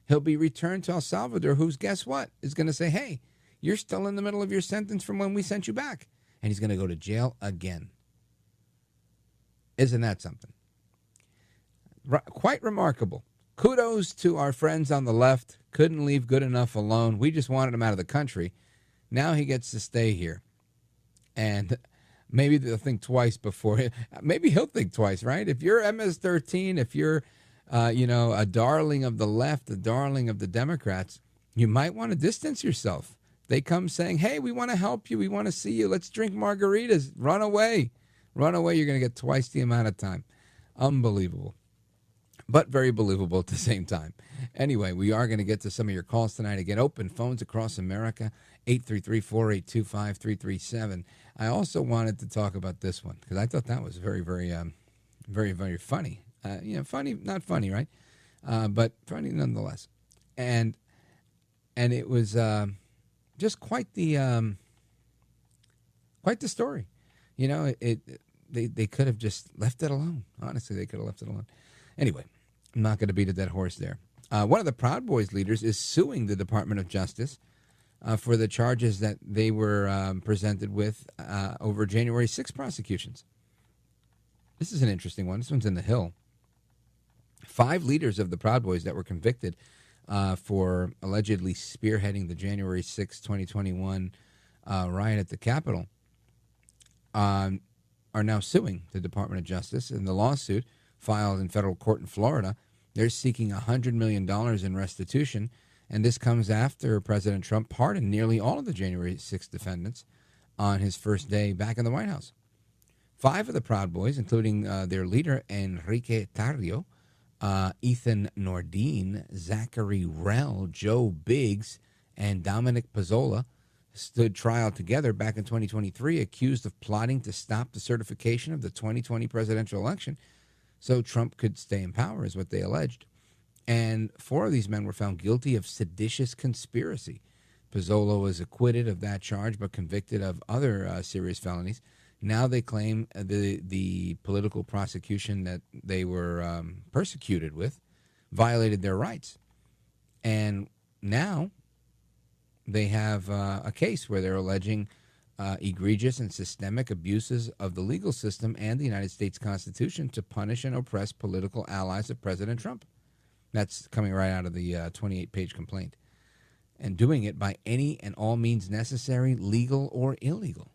he'll be returned to El Salvador, who's, guess what, is going to say, hey, you're still in the middle of your sentence from when we sent you back. And he's going to go to jail again. Isn't that something? Quite remarkable. Kudos to our friends on the left. Couldn't leave good enough alone. We just wanted him out of the country. Now he gets to stay here. And maybe they'll think twice before. Maybe he'll think twice, right? If you're MS-13, if you're a darling of the left, a darling of the Democrats, you might want to distance yourself. They come saying, hey, we want to help you. We want to see you. Let's drink margaritas. Run away. Run away. You're going to get twice the amount of time. Unbelievable. But very believable at the same time. Anyway, we are going to get to some of your calls tonight. Again, open phones across America, 833-482-5337. I also wanted to talk about this one because I thought that was very, very, very, very funny. Funny, not funny, right? But funny nonetheless. And it was just quite the story. You know, they could have just left it alone. Honestly, they could have left it alone. Anyway, I'm not going to beat a dead horse there. One of the Proud Boys leaders is suing the Department of Justice for the charges that they were presented with over January 6 prosecutions. This is an interesting one. This one's in the Hill. 5 leaders of the Proud Boys that were convicted for allegedly spearheading the January 6, 2021 riot at the Capitol are now suing the Department of Justice. In the lawsuit filed in federal court in Florida, they're seeking $100 million in restitution, and this comes after President Trump pardoned nearly all of the January 6 defendants on his first day back in the White House. 5 of the Proud Boys, including their leader, Enrique Tarrio, Ethan Nordine, Zachary Rell, Joe Biggs, and Dominic Pizzola, stood trial together back in 2023, accused of plotting to stop the certification of the 2020 presidential election so Trump could stay in power, is what they alleged. And 4 of these men were found guilty of seditious conspiracy. Pizzola was acquitted of that charge but convicted of other serious felonies. Now they claim the political prosecution that they were persecuted with violated their rights. And now they have a case where they're alleging egregious and systemic abuses of the legal system and the United States Constitution to punish and oppress political allies of President Trump. That's coming right out of the 28-page complaint. And doing it by any and all means necessary, legal or illegal.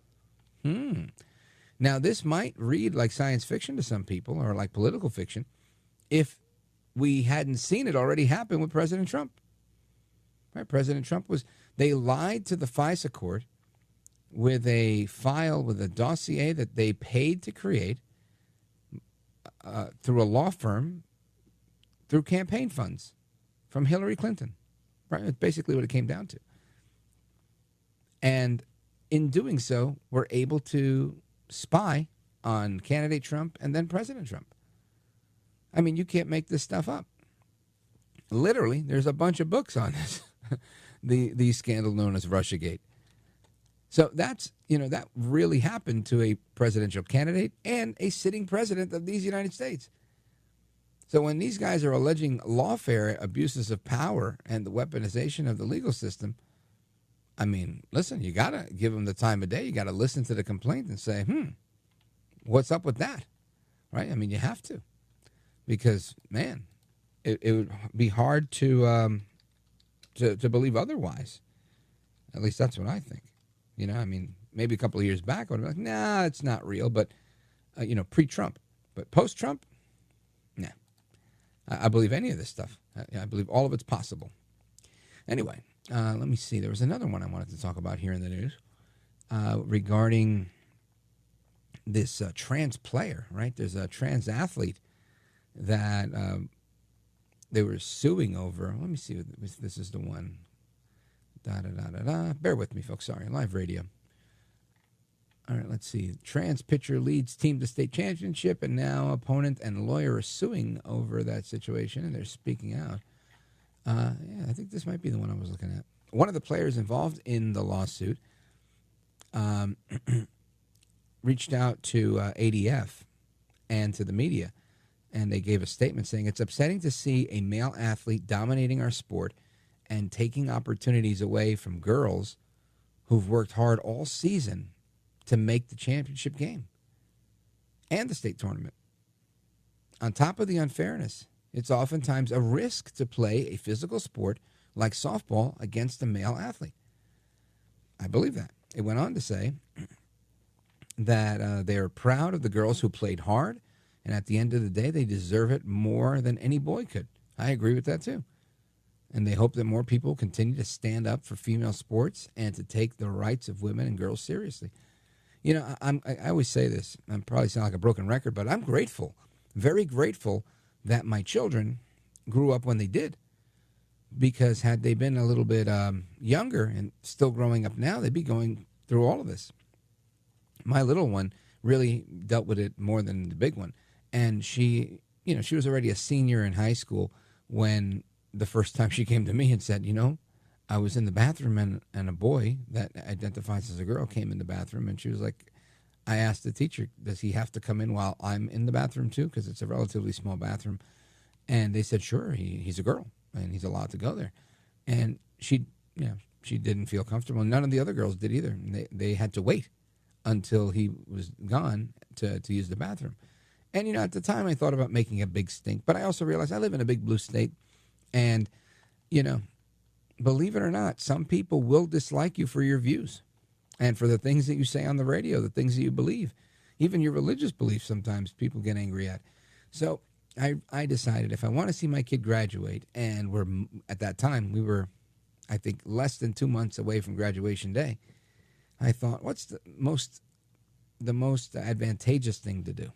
Now, this might read like science fiction to some people, or like political fiction, if we hadn't seen it already happen with President Trump. Right? President Trump they lied to the FISA court with a file, with a dossier that they paid to create through a law firm, through campaign funds from Hillary Clinton. Right? That's basically what it came down to. And in doing so, we're able to spy on candidate Trump and then President Trump. I mean, you can't make this stuff up. Literally, there's a bunch of books on this, the scandal known as Russiagate. So that really happened to a presidential candidate and a sitting president of these United States. So when these guys are alleging lawfare abuses of power and the weaponization of the legal system, I mean, listen, you got to give them the time of day. You got to listen to the complaint and say, what's up with that? Right? I mean, you have to. Because, man, it would be hard to believe otherwise. At least that's what I think. I mean, maybe a couple of years back, I would be like, nah, it's not real. But, pre-Trump. But post-Trump, nah. I believe any of this stuff. I believe all of it's possible. Anyway, let me see. There was another one I wanted to talk about here in the news regarding this trans player, right? There's a trans athlete that they were suing over. Let me see if this is the one. Bear with me, folks. Sorry, live radio. All right, let's see. Trans pitcher leads team to state championship, and now opponent and lawyer are suing over that situation, and they're speaking out. Yeah, I think this might be the one I was looking at. One of the players involved in the lawsuit reached out to ADF and to the media, and they gave a statement saying, "It's upsetting to see a male athlete dominating our sport and taking opportunities away from girls who've worked hard all season to make the championship game and the state tournament. On top of the unfairness, it's oftentimes a risk to play a physical sport like softball against a male athlete." I believe that. It went on to say that they're proud of the girls who played hard, and at the end of the day, they deserve it more than any boy could. I agree with that, too. And they hope that more people continue to stand up for female sports and to take the rights of women and girls seriously. I always say this. I probably sound like a broken record, but I'm grateful, very grateful that my children grew up when they did. Because had they been a little bit younger and still growing up now, they'd be going through all of this. My little one really dealt with it more than the big one. And she was already a senior in high school when the first time she came to me and said, I was in the bathroom and a boy that identifies as a girl came in the bathroom, and she was like, I asked the teacher, does he have to come in while I'm in the bathroom too? Because it's a relatively small bathroom. And they said, sure, he's a girl and he's allowed to go there. And she didn't feel comfortable. None of the other girls did either. They had to wait until he was gone to use the bathroom. And, at the time I thought about making a big stink, but I also realized I live in a big blue state. And, believe it or not, some people will dislike you for your views and for the things that you say on the radio, the things that you believe. Even your religious beliefs sometimes people get angry at. So I decided if I want to see my kid graduate, and at that time we were, I think, less than 2 months away from graduation day, I thought, what's the most advantageous thing to do?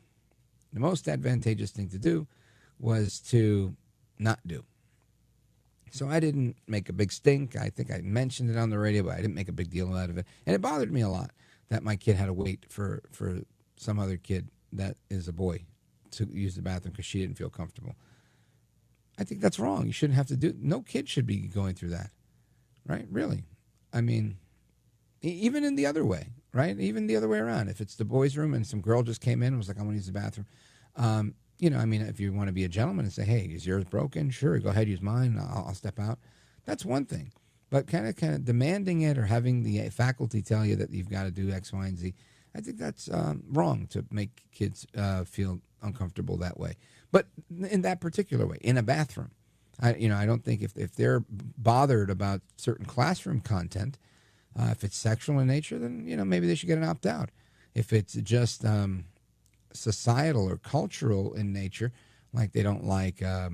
The most advantageous thing to do was to not do. So I didn't make a big stink. I think I mentioned it on the radio, but I didn't make a big deal out of it. And it bothered me a lot that my kid had to wait for some other kid that is a boy to use the bathroom because she didn't feel comfortable. I think that's wrong. You shouldn't have to do. No kid should be going through that, right? Really. I mean, even in the other way, right? Even the other way around. If it's the boys' room and some girl just came in and was like, I want to use the bathroom. If you want to be a gentleman and say, hey, is yours broken? Sure, go ahead, use mine. I'll step out. That's one thing. But kind of demanding it or having the faculty tell you that you've got to do X, Y, and Z, I think that's wrong to make kids feel uncomfortable that way. But in that particular way, in a bathroom, I don't think if they're bothered about certain classroom content, if it's sexual in nature, then maybe they should get an opt-out. If it's just societal or cultural in nature, like they don't like a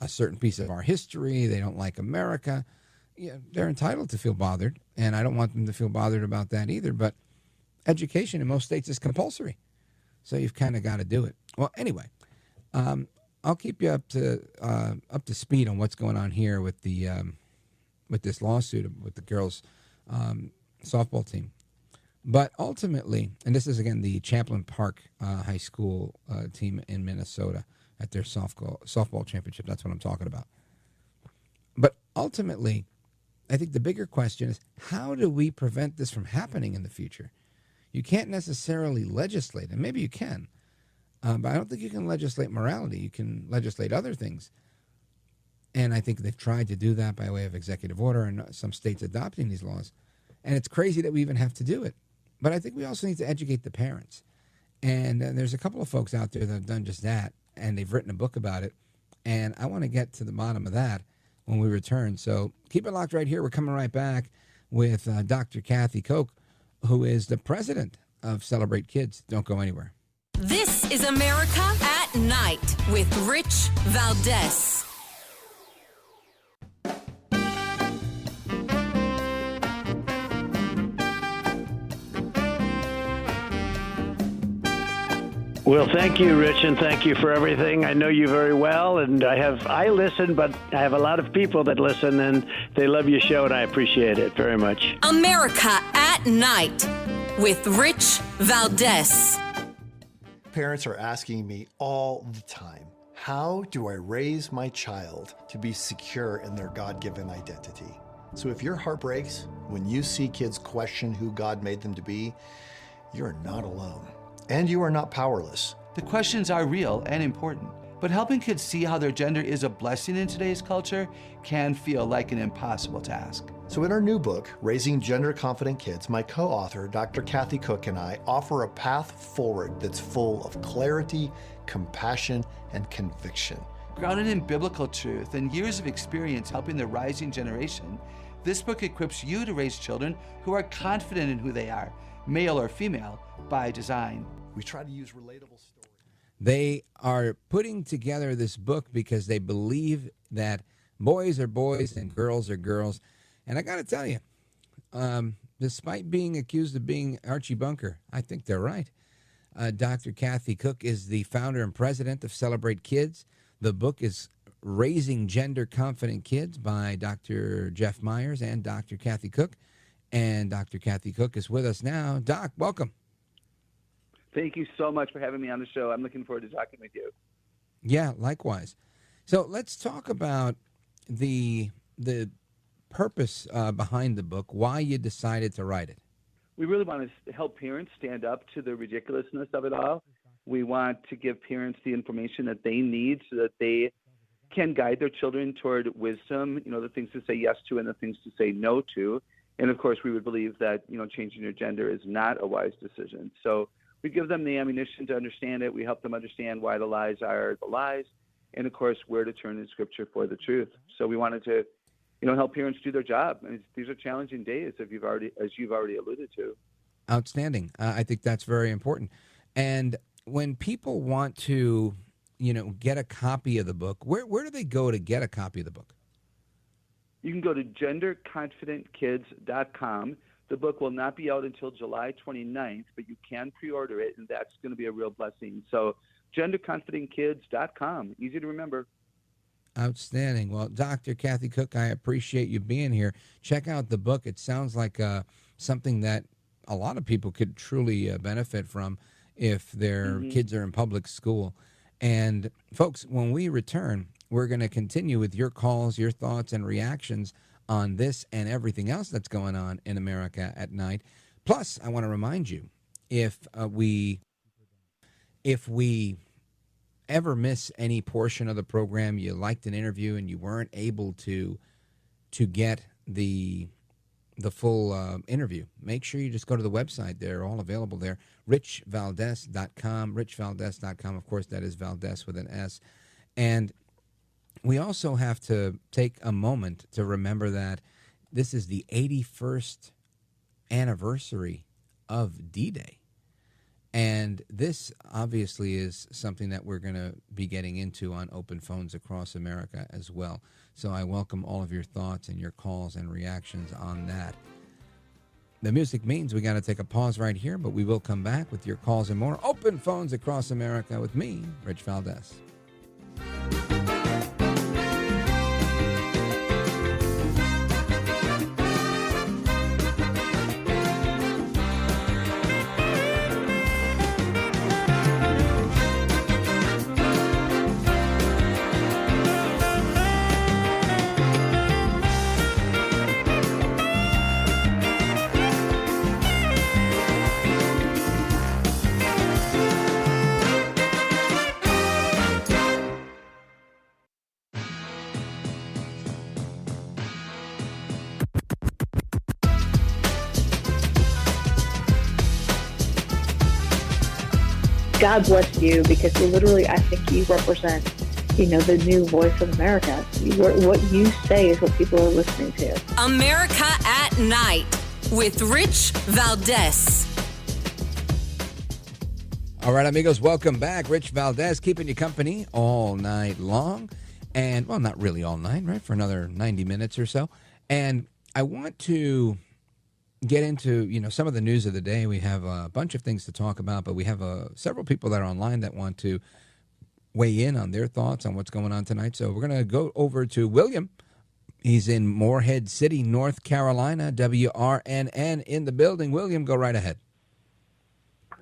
certain piece of our history, they don't like America, they're entitled to feel bothered, and I don't want them to feel bothered about that either. But education in most states is compulsory, so you've kind of got to do it. Well, anyway, I'll keep you up to speed on what's going on here with the with this lawsuit with the girls' softball team. But ultimately, and this is again the Champlain Park High School team in Minnesota at their softball championship. That's what I'm talking about. But ultimately, I think the bigger question is, how do we prevent this from happening in the future? You can't necessarily legislate, and maybe you can, but I don't think you can legislate morality. You can legislate other things. And I think they've tried to do that by way of executive order and some states adopting these laws. And it's crazy that we even have to do it. But I think we also need to educate the parents. And there's a couple of folks out there that have done just that, and they've written a book about it. And I want to get to the bottom of that when we return. So keep it locked right here. We're coming right back with Dr. Kathy Koch, who is the president of Celebrate Kids. Don't go anywhere. This is America at Night with Rich Valdez. Well, thank you, Rich, and thank you for everything. I know you very well, and I listen, but I have a lot of people that listen, and they love your show, and I appreciate it very much. America at Night with Rich Valdez. Parents are asking me all the time, how do I raise my child to be secure in their God-given identity? So if your heart breaks when you see kids question who God made them to be, you're not alone. And you are not powerless. The questions are real and important, but helping kids see how their gender is a blessing in today's culture can feel like an impossible task. So in our new book, Raising Gender-Confident Kids, my co-author, Dr. Kathy Koch, and I offer a path forward that's full of clarity, compassion, and conviction. Grounded in biblical truth and years of experience helping the rising generation, this book equips you to raise children who are confident in who they are, male or female, by design. We try to use relatable stories. They are putting together this book because they believe that boys are boys and girls are girls. And I got to tell you, despite being accused of being Archie Bunker, I think they're right. Dr. Kathy Koch is the founder and president of Celebrate Kids. The book is Raising Gender-Confident Kids by Dr. Jeff Myers and Dr. Kathy Koch. And Dr. Kathy Koch is with us now. Doc, welcome. Thank you so much for having me on the show. I'm looking forward to talking with you. Yeah, likewise. So let's talk about the purpose behind the book, why you decided to write it. We really want to help parents stand up to the ridiculousness of it all. We want to give parents the information that they need so that they can guide their children toward wisdom, the things to say yes to and the things to say no to. And of course, we would believe that, changing your gender is not a wise decision. So we give them the ammunition to understand it. We help them understand why the lies are the lies. And of course, where to turn in Scripture for the truth. So we wanted to, help parents do their job. And these are challenging days, as you've already alluded to. Outstanding. I think that's very important. And when people want to, get a copy of the book, where do they go to get a copy of the book? You can go to genderconfidentkids.com. The book will not be out until July 29th, but you can pre-order it, and that's going to be a real blessing. So genderconfidentkids.com, easy to remember. Outstanding. Well, Dr. Kathy Koch, I appreciate you being here. Check out the book. It sounds like something that a lot of people could truly benefit from if their kids are in public school. And folks, when we return, we're going to continue with your calls, your thoughts, and reactions on this and everything else that's going on in America at night. Plus, I want to remind you, if we ever miss any portion of the program, you liked an interview and you weren't able to get the full interview, make sure you just go to the website. They're all available there. richvaldez.com, richvaldez.com. Of course, that is Valdez with an S. And we also have to take a moment to remember that this is the 81st anniversary of D-Day. And this obviously is something that we're going to be getting into on Open Phones Across America as well. So I welcome all of your thoughts and your calls and reactions on that. The music means we got to take a pause right here, but we will come back with your calls and more. Open Phones Across America with me, Rich Valdez. God bless you, because I think you represent, the new voice of America. What you say is what people are listening to. America at Night with Rich Valdez. All right, amigos, welcome back. Rich Valdez keeping you company all night long. And, well, not really all night, right? For another 90 minutes or so. And I want to get into, some of the news of the day. We have a bunch of things to talk about, but we have several people that are online that want to weigh in on their thoughts on what's going on tonight. So we're going to go over to William. He's in Morehead City, North Carolina, WRNN in the building. William, go right ahead.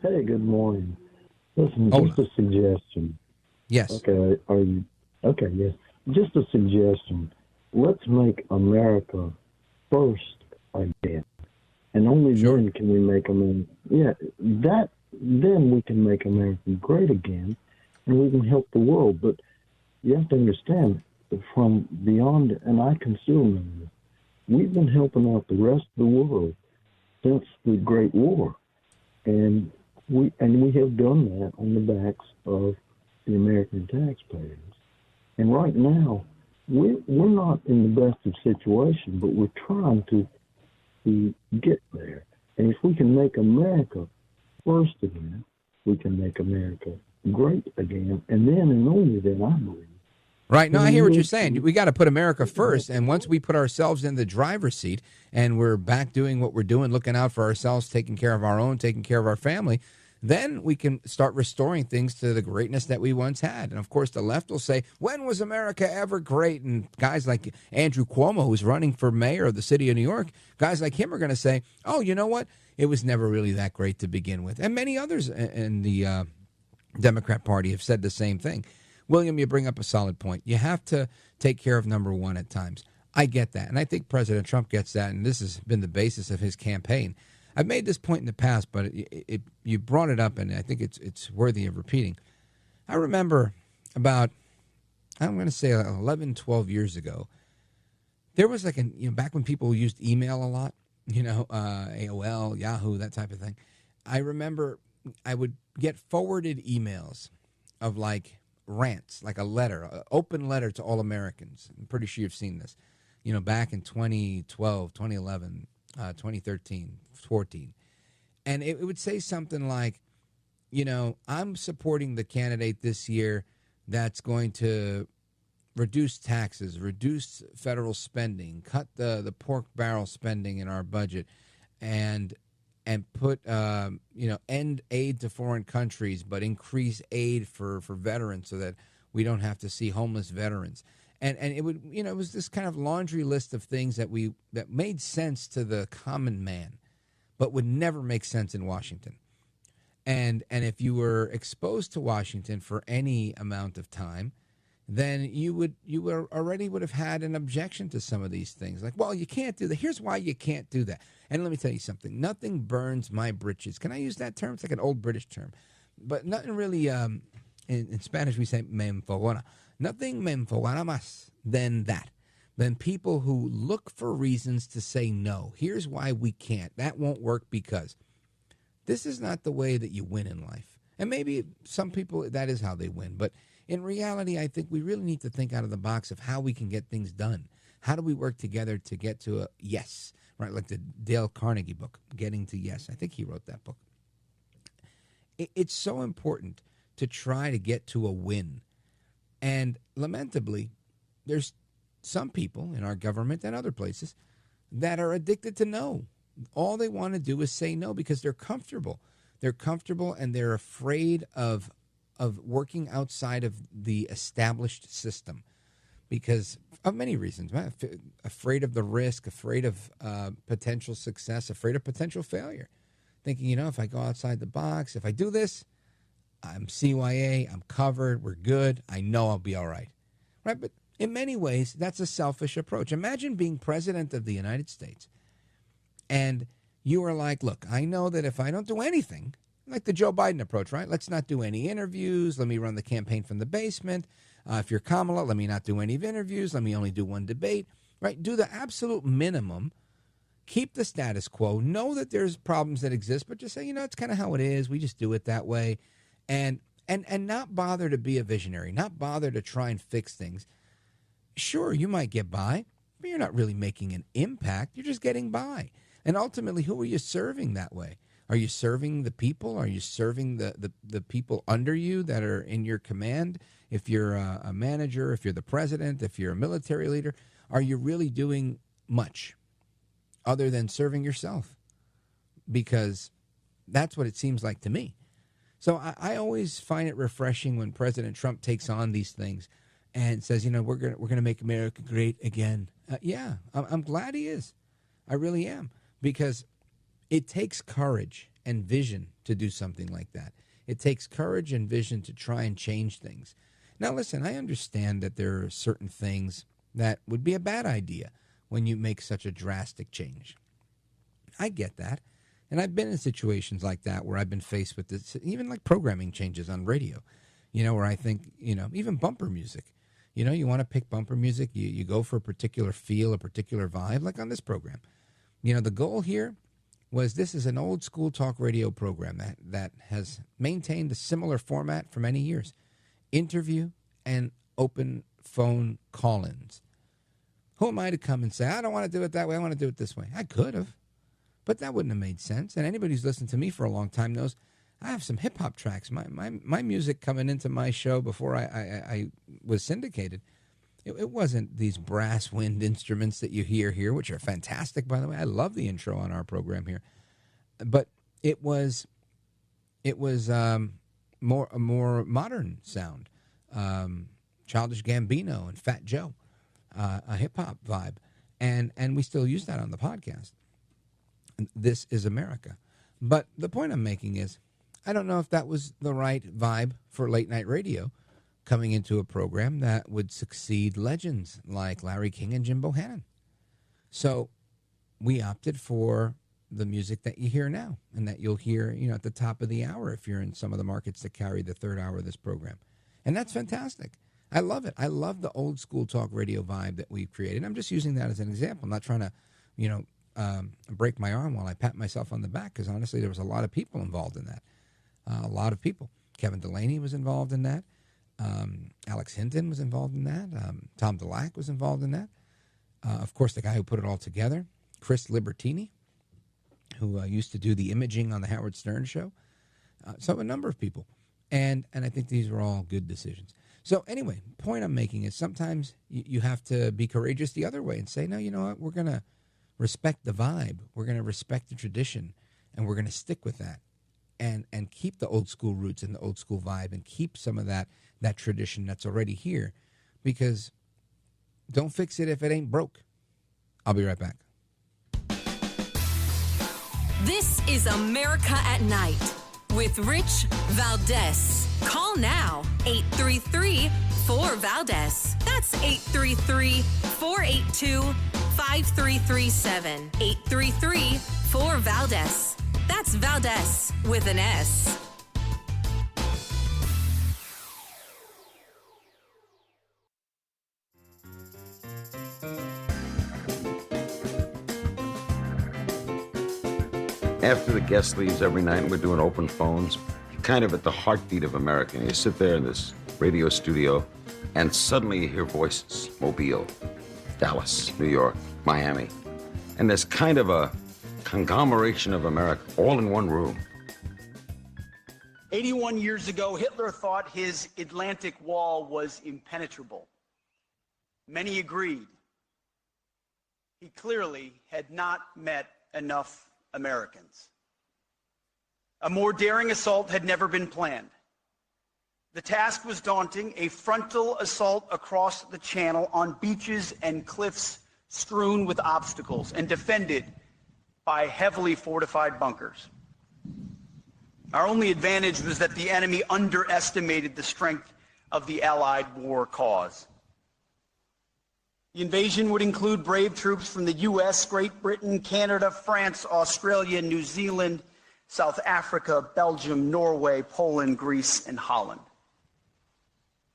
Hey, good morning. Listen, just a suggestion. Yes. Okay, are you? Okay, yes. Just a suggestion. Let's make America first again. And only then can we make America. Yeah, then we can make America great again, and we can help the world. But you have to understand, from beyond, and I can still remember this, we've been helping out the rest of the world since the Great War, and we have done that on the backs of the American taxpayers. And right now, we're not in the best of situations, but we're trying to get there. And if we can make America first again, we can make America great again. And then and only then, I believe. Right. No, I hear what you're saying. We got to put America first. And once we put ourselves in the driver's seat and we're back doing what we're doing, looking out for ourselves, taking care of our own, taking care of our family, then we can start restoring things to the greatness that we once had. And, of course, the left will say, when was America ever great? And guys like Andrew Cuomo, who's running for mayor of the city of New York, guys like him are going to say, oh, you know what? It was never really that great to begin with. And many others in the Democrat Party have said the same thing. William, you bring up a solid point. You have to take care of number one at times. I get that. And I think President Trump gets that. And this has been the basis of his campaign. I've made this point in the past, but you brought it up, and I think it's worthy of repeating. I remember about, I'm going to say 11, 12 years ago, there was like back when people used email a lot, AOL, Yahoo, that type of thing. I remember I would get forwarded emails of like rants, like a letter, an open letter to all Americans. I'm pretty sure you've seen this, back in 2012, 2011, 2013, 14. And it would say something like, I'm supporting the candidate this year that's going to reduce taxes, reduce federal spending, cut the pork barrel spending in our budget. and put end aid to foreign countries, but increase aid for veterans so that we don't have to see homeless veterans. And it would, it was this kind of laundry list of things that made sense to the common man, but would never make sense in Washington. And if you were exposed to Washington for any amount of time, then you already would have had an objection to some of these things. Like, well, you can't do that. Here's why you can't do that. And let me tell you something. Nothing burns my britches. Can I use that term? It's like an old British term. But nothing really, in Spanish we say me enfogona. Nothing me enfogona más than that. Than people who look for reasons to say no. Here's why we can't. That won't work because this is not the way that you win in life. And maybe some people, that is how they win. But in reality, I think we really need to think out of the box of how we can get things done. How do we work together to get to a yes, right? Like the Dale Carnegie book, Getting to Yes. I think he wrote that book. It's so important to try to get to a win. And lamentably, there's some people in our government and other places that are addicted to no. All they want to do is say no because they're comfortable. They're comfortable and they're afraid of working outside of the established system because of many reasons. Afraid of the risk, afraid of potential success, afraid of potential failure. Thinking, if I go outside the box, if I do this, I'm CYA, I'm covered, we're good, I know I'll be all right. Right? But in many ways, that's a selfish approach. Imagine being president of the United States and you are like, look, I know that if I don't do anything, like the Joe Biden approach, right? Let's not do any interviews. Let me run the campaign from the basement. If you're Kamala, let me not do any interviews. Let me only do one debate, right? Do the absolute minimum. Keep the status quo. Know that there's problems that exist, but just say, it's kind of how it is. We just do it that way. And not bother to be a visionary, not bother to try and fix things. Sure, you might get by, but you're not really making an impact. You're just getting by. And ultimately, who are you serving that way? Are you serving the people? Are you serving the people under you that are in your command? If you're a manager, if you're the president, if you're a military leader, are you really doing much other than serving yourself? Because that's what it seems like to me. So I always find it refreshing when President Trump takes on these things and says, we're gonna make America great again. I'm glad he is. I really am. Because it takes courage and vision to do something like that. It takes courage and vision to try and change things. Now, listen, I understand that there are certain things that would be a bad idea when you make such a drastic change. I get that. And I've been in situations like that where I've been faced with this, even like programming changes on radio, where I think, even bumper music. You want to pick bumper music, you go for a particular feel, a particular vibe, like on this program. The goal here was this is an old school talk radio program that has maintained a similar format for many years. Interview and open phone call-ins. Who am I to come and say, I don't want to do it that way, I want to do it this way? I could have, but that wouldn't have made sense. And anybody who's listened to me for a long time knows I have some hip-hop tracks. My music coming into my show before I was syndicated, it wasn't these brass wind instruments that you hear here, which are fantastic, by the way. I love the intro on our program here. But it was a more modern sound. Childish Gambino and Fat Joe, a hip-hop vibe. And we still use that on the podcast. This is America. But the point I'm making is I don't know if that was the right vibe for late-night radio, coming into a program that would succeed legends like Larry King and Jim Bohannon. So we opted for the music that you hear now and that you'll hear, at the top of the hour if you're in some of the markets that carry the third hour of this program. And that's fantastic. I love it. I love the old school talk radio vibe that we've created. I'm just using that as an example. I'm not trying to, break my arm while I pat myself on the back because honestly, there was a lot of people involved in that. A lot of people. Kevin Delaney was involved in that. Alex Hinton was involved in that. Tom DeLack was involved in that. Of course, the guy who put it all together, Chris Libertini, who used to do the imaging on the Howard Stern show. So a number of people. And I think these were all good decisions. So anyway, point I'm making is sometimes you have to be courageous the other way and say, no, you know what, we're respect the vibe. We're going to respect the tradition, and we're going to stick with that, and keep the old school roots and the old school vibe, and keep some of that tradition that's already here, because don't fix it if it ain't broke. I'll be right back. This is America at Night with Rich Valdez. Call now, 833-4-VALDEZ. That's 833-482-5337. 833-4-VALDEZ. That's Valdez with an S. After the guest leaves every night, we're doing open phones, kind of at the heartbeat of America. And you sit there in this radio studio, and suddenly you hear voices. Mobile, Dallas, New York, Miami. And there's kind of a conglomeration of America, all in one room. 81 years ago, Hitler thought his Atlantic Wall was impenetrable. Many agreed. He clearly had not met enough Americans. A more daring assault had never been planned. The task was daunting, a frontal assault across the channel on beaches and cliffs strewn with obstacles and defended by heavily fortified bunkers. Our only advantage was that the enemy underestimated the strength of the Allied war cause. The invasion would include brave troops from the U.S., Great Britain, Canada, France, Australia, New Zealand, South Africa, Belgium, Norway, Poland, Greece, and Holland.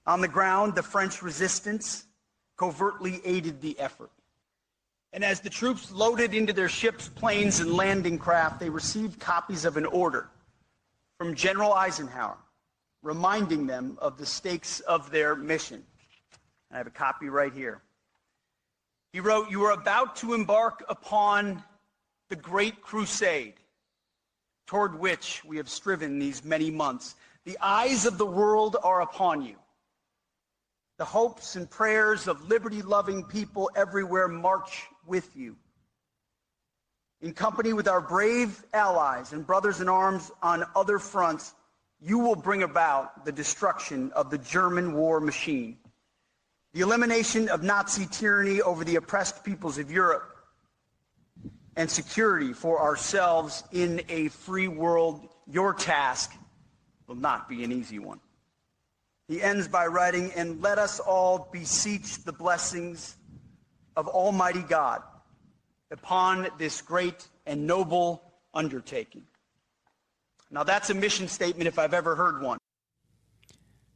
On the ground, the French resistance covertly aided the effort. And as the troops loaded into their ships, planes, and landing craft, they received copies of an order from General Eisenhower, reminding them of the stakes of their mission. I have a copy right here. He wrote, "You are about to embark upon the great crusade toward which we have striven these many months. The eyes of the world are upon you. The hopes and prayers of liberty-loving people everywhere march with you. In company with our brave allies and brothers in arms on other fronts, you will bring about the destruction of the German war machine, the elimination of Nazi tyranny over the oppressed peoples of Europe, and security for ourselves in a free world. Your task will not be an easy one." He ends by writing, "And let us all beseech the blessings of Almighty God upon this great and noble undertaking." Now that's a mission statement if I've ever heard one.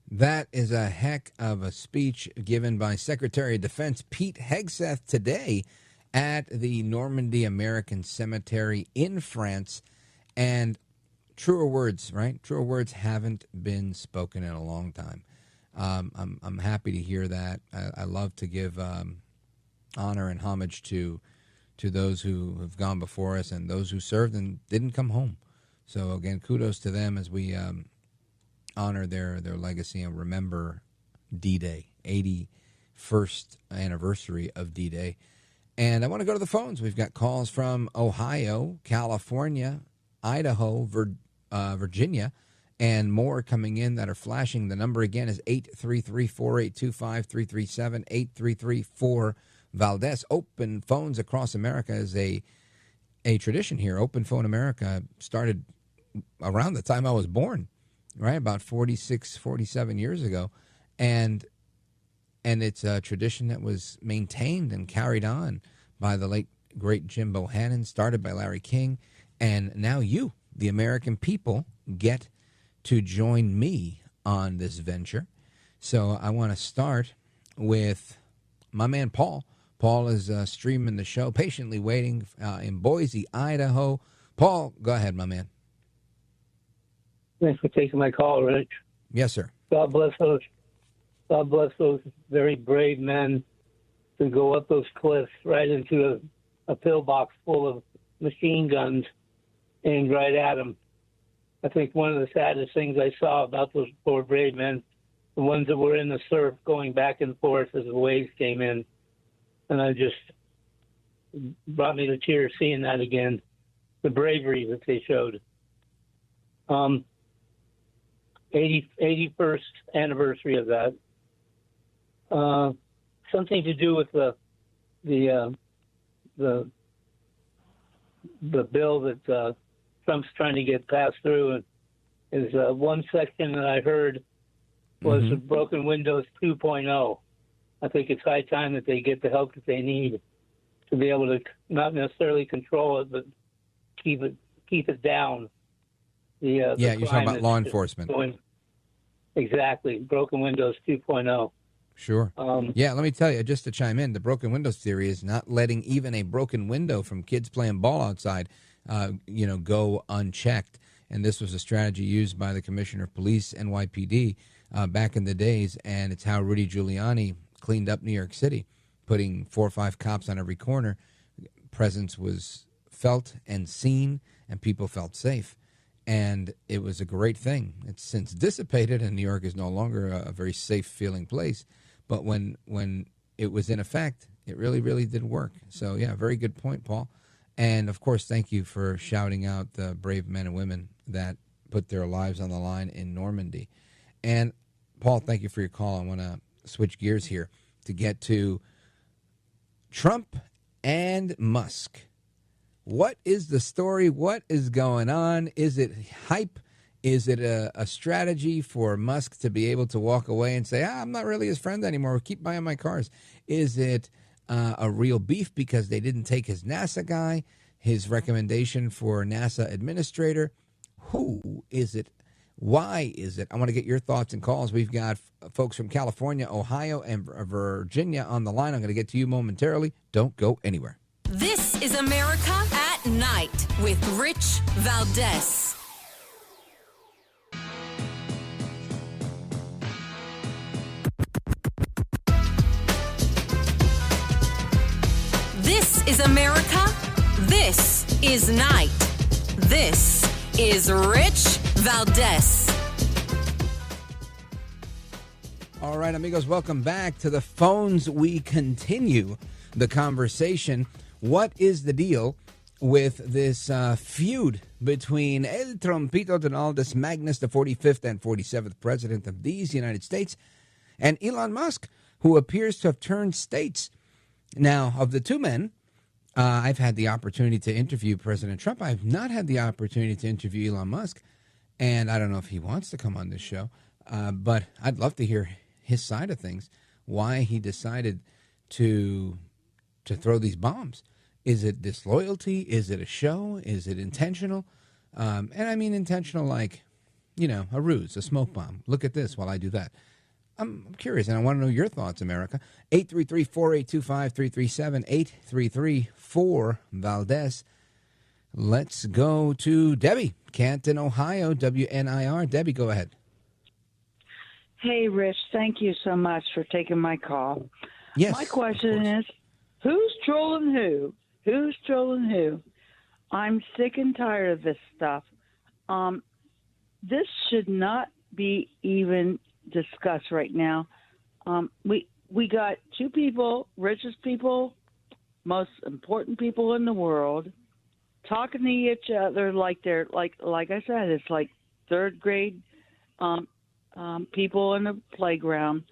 That is a heck of a speech given by Secretary of Defense Pete Hegseth today at the Normandy American Cemetery in France. And truer words, right? Truer words haven't been spoken in a long time. I'm happy to hear that. I love to give honor and homage to those who have gone before us and those who served and didn't come home. So again, kudos to them as we honor their legacy and remember D-Day, 81st anniversary of D-Day. And I want to go to the phones. We've got calls from Ohio, California, Idaho, Virginia, and more coming in that are flashing. The number again is 833-482-5337, 833-4-VALDEZ. Open phones across America is a tradition here. Open Phone America started around the time I was born, right, about 46, 47 years ago. And it's a tradition that was maintained and carried on by the late, great Jim Bohannon, started by Larry King. And now you, the American people, get to join me on this venture. So I want to start with my man Paul. Paul is streaming the show, patiently waiting in Boise, Idaho. Paul, go ahead, my man. Thanks for taking my call, Rich. Yes, sir. God bless those very brave men who go up those cliffs right into a pillbox full of machine guns aimed right at them. I think one of the saddest things I saw about those poor brave men, the ones that were in the surf going back and forth as the waves came in, and brought me to tears seeing that again. The bravery that they showed. 81st anniversary of that. Something to do with the bill that Trump's trying to get passed through. Is one section that I heard was the Broken Windows 2.0. I think it's high time that they get the help that they need to be able to not necessarily control it, but keep it down. You're talking about law enforcement. Exactly, Broken Windows 2.0. Sure. Let me tell you, just to chime in, the broken windows theory is not letting even a broken window from kids playing ball outside, go unchecked. And this was a strategy used by the Commissioner of Police, NYPD, back in the days, and it's how Rudy Giuliani cleaned up New York City, putting 4 or 5 cops on every corner. Presence was felt and seen, and people felt safe. And it was a great thing. It's since dissipated, and New York is no longer a very safe-feeling place. But when it was in effect, it really, really did work. So, yeah, very good point, Paul. And, of course, thank you for shouting out the brave men and women that put their lives on the line in Normandy. And, Paul, thank you for your call. I want to switch gears here to get to Trump and Musk. What is the story? What is going on? Is it hype? Is it a strategy for Musk to be able to walk away and say, I'm not really his friend anymore, keep buying my cars? Is it a real beef because they didn't take his NASA guy, his recommendation for NASA administrator? Who is it? Why is it? I want to get your thoughts and calls. We've got folks from California, Ohio, and Virginia on the line. I'm going to get to you momentarily. Don't go anywhere. This is America at Night with Rich Valdez. This is America. This is Night. This is Rich Valdez. All right, amigos, welcome back to the phones. We continue the conversation. What is the deal with this feud between El Trompito Donaldus Magnus, the 45th and 47th president of these United States, and Elon Musk, who appears to have turned states? Now, of the two men, I've had the opportunity to interview President Trump. I've not had the opportunity to interview Elon Musk, and I don't know if he wants to come on this show, but I'd love to hear his side of things, why he decided to throw these bombs. Is it disloyalty? Is it a show? Is it intentional? And I mean intentional like, a ruse, a smoke bomb. Look at this while I do that. I'm curious, and I want to know your thoughts, America. 833-482-5337, 833-4-VALDEZ. Let's go to Debbie, Canton, Ohio, WNIR. Debbie, go ahead. Hey, Rich, thank you so much for taking my call. Yes. My question is, who's trolling who? Who's trolling who? I'm sick and tired of this stuff. This should not be even discussed right now. We got two people, richest people, most important people in the world, talking to each other like they're like I said, it's like third grade people in the playground.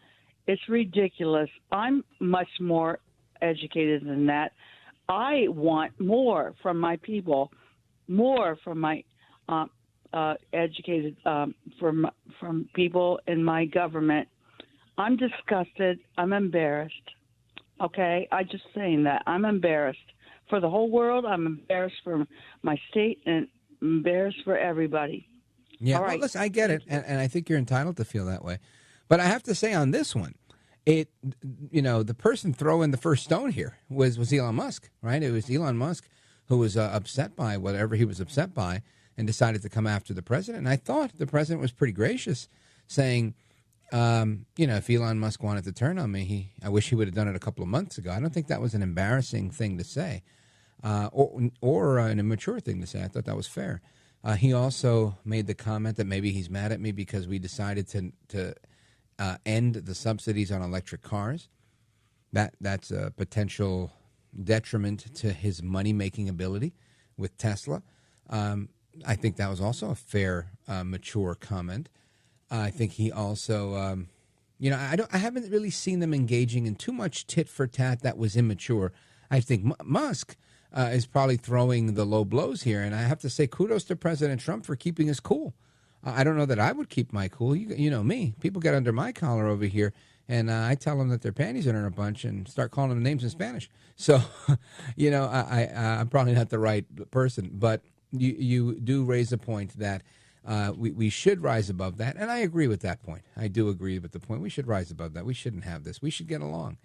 It's ridiculous. I'm much more educated than that. I want more from my people, more from my educated from people in my government. I'm disgusted. I'm embarrassed. Okay, I just saying that I'm embarrassed for the whole world. I'm embarrassed for my state and embarrassed for everybody. Yeah, all right. Well, listen, I get it, and I think you're entitled to feel that way. But I have to say on this one, the person throwing the first stone here was Elon Musk, right? It was Elon Musk who was upset by whatever he was upset by and decided to come after the president. And I thought the president was pretty gracious, saying, if Elon Musk wanted to turn on me, I wish he would have done it a couple of months ago. I don't think that was an embarrassing thing to say, or an immature thing to say. I thought that was fair. He also made the comment that maybe he's mad at me because we decided to end the subsidies on electric cars. That's a potential, detriment to his money-making ability with Tesla. I think that was also a fair, mature comment. I think he also, I haven't really seen them engaging in too much tit for tat that was immature. I think Musk is probably throwing the low blows here, and I have to say kudos to President Trump for keeping his cool. I don't know that I would keep my cool. You know me. People get under my collar over here, and I tell them that their panties are in a bunch and start calling them names in Spanish. So, I'm probably not the right person, but you do raise a point that we should rise above that, and I agree with that point. I do agree with the point. We should rise above that. We shouldn't have this. We should get along.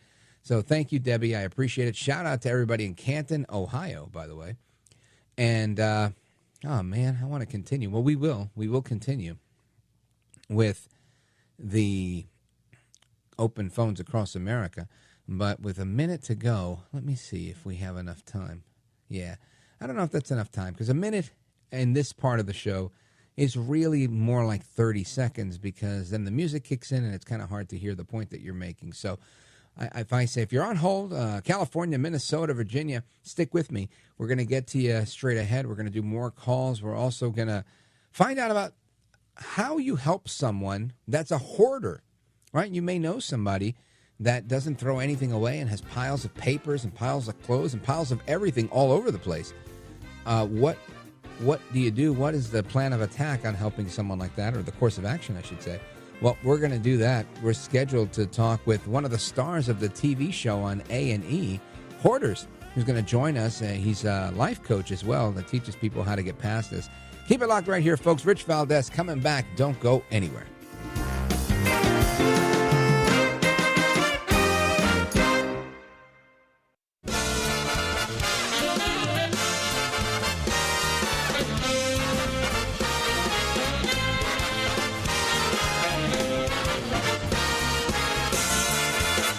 So thank you, Debbie. I appreciate it. Shout out to everybody in Canton, Ohio, by the way. And, oh, man, I want to continue. Well, we will. We will continue with the open phones across America. But with a minute to go, let me see if we have enough time. Yeah, I don't know if that's enough time, because a minute in this part of the show is really more like 30 seconds, because then the music kicks in and it's kind of hard to hear the point that you're making. So if I say, if you're on hold, California, Minnesota, Virginia, stick with me. We're going to get to you straight ahead. We're going to do more calls. We're also going to find out about how you help someone that's a hoarder, right? You may know somebody that doesn't throw anything away and has piles of papers and piles of clothes and piles of everything all over the place. What do you do? What is the plan of attack on helping someone like that, or the course of action, I should say? Well, we're going to do that. We're scheduled to talk with one of the stars of the TV show on A&E, Hoarders, who's going to join us. He's a life coach as well that teaches people how to get past this. Keep it locked right here, folks. Rich Valdez coming back. Don't go anywhere.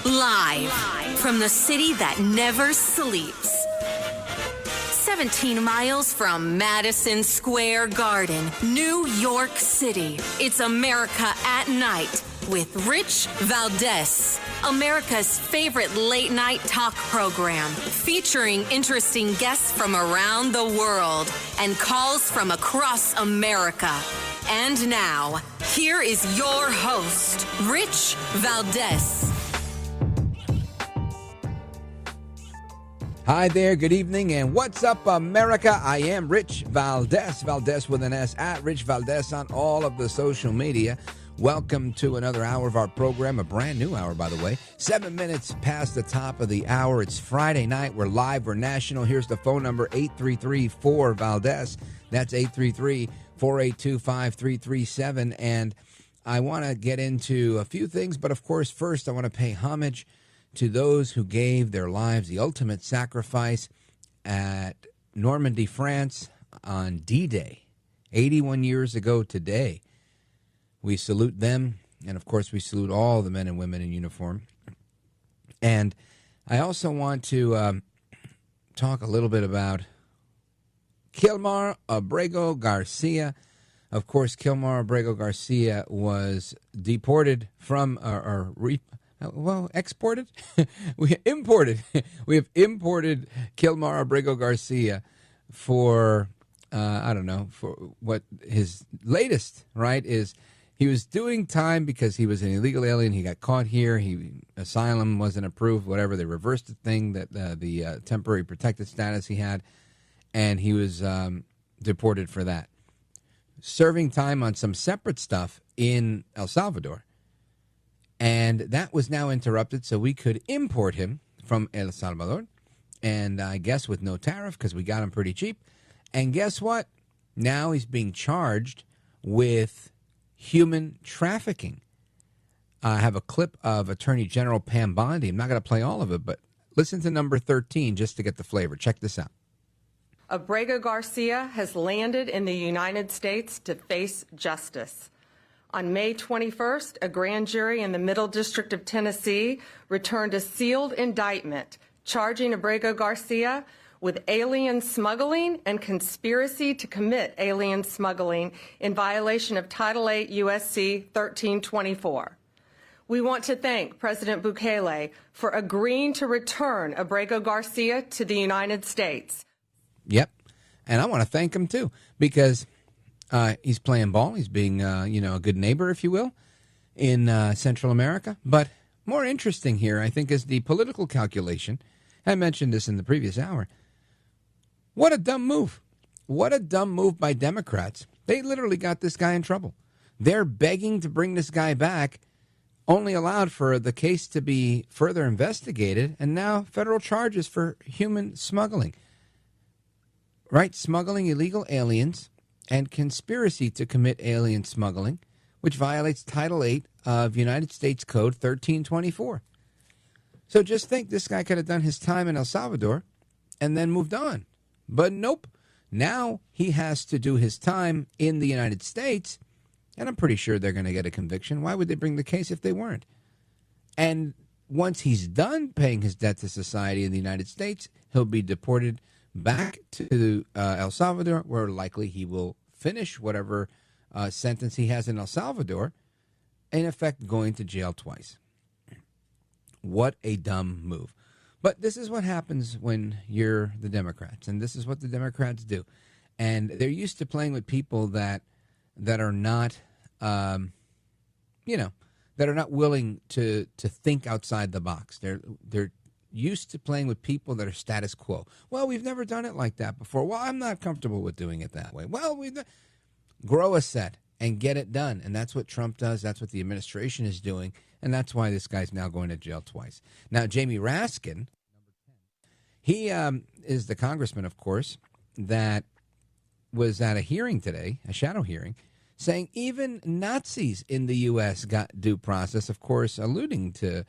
Live from the city that never sleeps. 17 miles from Madison Square Garden, New York City. It's America at Night with Rich Valdez. America's favorite late night talk program, featuring interesting guests from around the world and calls from across America. And now, here is your host, Rich Valdez. Hi there, good evening, and what's up, America? I am Rich Valdez, Valdez with an S, at Rich Valdez on all of the social media. Welcome to another hour of our program, a brand new hour, by the way. 7 minutes past the top of the hour. It's Friday night. We're live. We're national. Here's the phone number, 833-4-VALDEZ. That's 833-482-5337. And I want to get into a few things, but of course, first, I want to pay homage to those who gave their lives the ultimate sacrifice at Normandy, France on D-Day, 81 years ago today. We salute them, and of course we salute all the men and women in uniform. And I also want to talk a little bit about Kilmar Abrego Garcia. Of course, Kilmar Abrego Garcia was deported from, exported? We have imported Kilmar Abrego Garcia for, for what his latest, right, is he was doing time because he was an illegal alien. He got caught here. Asylum wasn't approved, whatever. They reversed the thing, that the temporary protected status he had, and he was deported for that. Serving time on some separate stuff in El Salvador. And that was now interrupted, so we could import him from El Salvador, and I guess with no tariff because we got him pretty cheap. And guess what? Now he's being charged with human trafficking. I have a clip of Attorney General Pam Bondi. I'm not going to play all of it, but listen to number 13 just to get the flavor. Check this out. Abrego Garcia has landed in the United States to face justice. On May 21st, a grand jury in the Middle District of Tennessee returned a sealed indictment charging Abrego Garcia with alien smuggling and conspiracy to commit alien smuggling in violation of Title 8 U.S.C. 1324. We want to thank President Bukele for agreeing to return Abrego Garcia to the United States. Yep. And I want to thank him, too, because he's playing ball. He's being, a good neighbor, if you will, in Central America. But more interesting here, I think, is the political calculation. I mentioned this in the previous hour. What a dumb move. What a dumb move by Democrats. They literally got this guy in trouble. They're begging to bring this guy back, only allowed for the case to be further investigated, and now federal charges for human smuggling. Right? Smuggling illegal aliens and conspiracy to commit alien smuggling, which violates Title 8 of United States Code 1324. So just think, this guy could have done his time in El Salvador and then moved on. But nope. Now he has to do his time in the United States, and I'm pretty sure they're going to get a conviction. Why would they bring the case if they weren't? And once he's done paying his debt to society in the United States, he'll be deported back to El Salvador, where likely he will finish whatever sentence he has in El Salvador, in effect going to jail twice. What a dumb move. But this is what happens when you're the Democrats, and this is what the Democrats do. And they're used to playing with people that are not, that are not willing to think outside the box. They're used to playing with people that are status quo. Well, we've never done it like that before. Well, I'm not comfortable with doing it that way. Well, grow a set and get it done. And that's what Trump does. That's what the administration is doing. And that's why this guy's now going to jail twice. Now, Jamie Raskin, he is the congressman, of course, that was at a hearing today, a shadow hearing, saying even Nazis in the U.S. got due process, of course, alluding to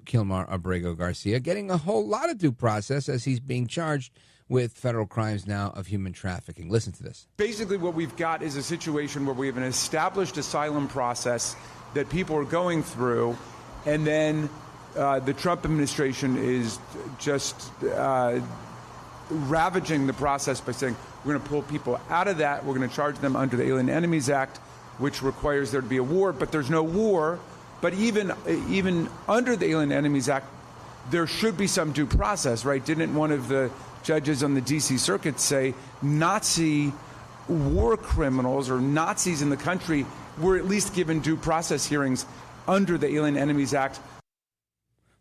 Kilmar Abrego Garcia, getting a whole lot of due process as he's being charged with federal crimes now of human trafficking. Listen to this. Basically, what we've got is a situation where we have an established asylum process that people are going through, and then the Trump administration is just ravaging the process by saying we're going to pull people out of that. We're going to charge them under the Alien Enemies Act, which requires there to be a war, but there's no war. But even under the Alien Enemies Act, there should be some due process, right? Didn't one of the judges on the D.C. Circuit say Nazi war criminals or Nazis in the country were at least given due process hearings under the Alien Enemies Act?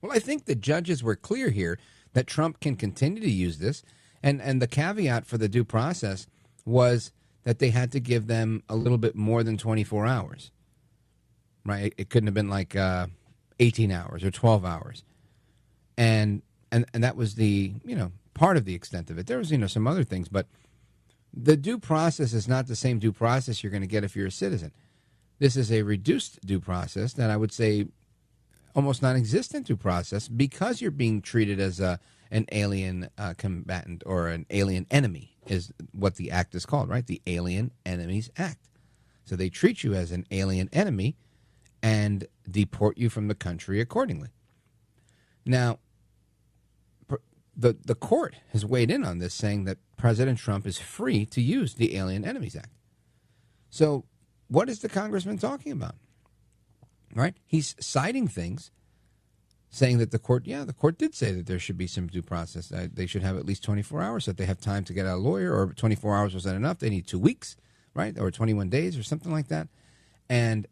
Well, I think the judges were clear here that Trump can continue to use this. And the caveat for the due process was that they had to give them a little bit more than 24 hours. Right? It couldn't have been like 18 hours or 12 hours. And that was the, part of the extent of it. There was, some other things, but the due process is not the same due process you're going to get if you're a citizen. This is a reduced due process that I would say almost non-existent due process because you're being treated as an alien combatant or an alien enemy is what the act is called, right? The Alien Enemies Act. So they treat you as an alien enemy and deport you from the country accordingly. Now, the court has weighed in on this, saying that President Trump is free to use the Alien Enemies Act. So what is the congressman talking about? Right? He's citing things, saying that the court did say that there should be some due process. They should have at least 24 hours so that they have time to get a lawyer, or 24 hours wasn't enough. They need 2 weeks, right? Or 21 days or something like that. And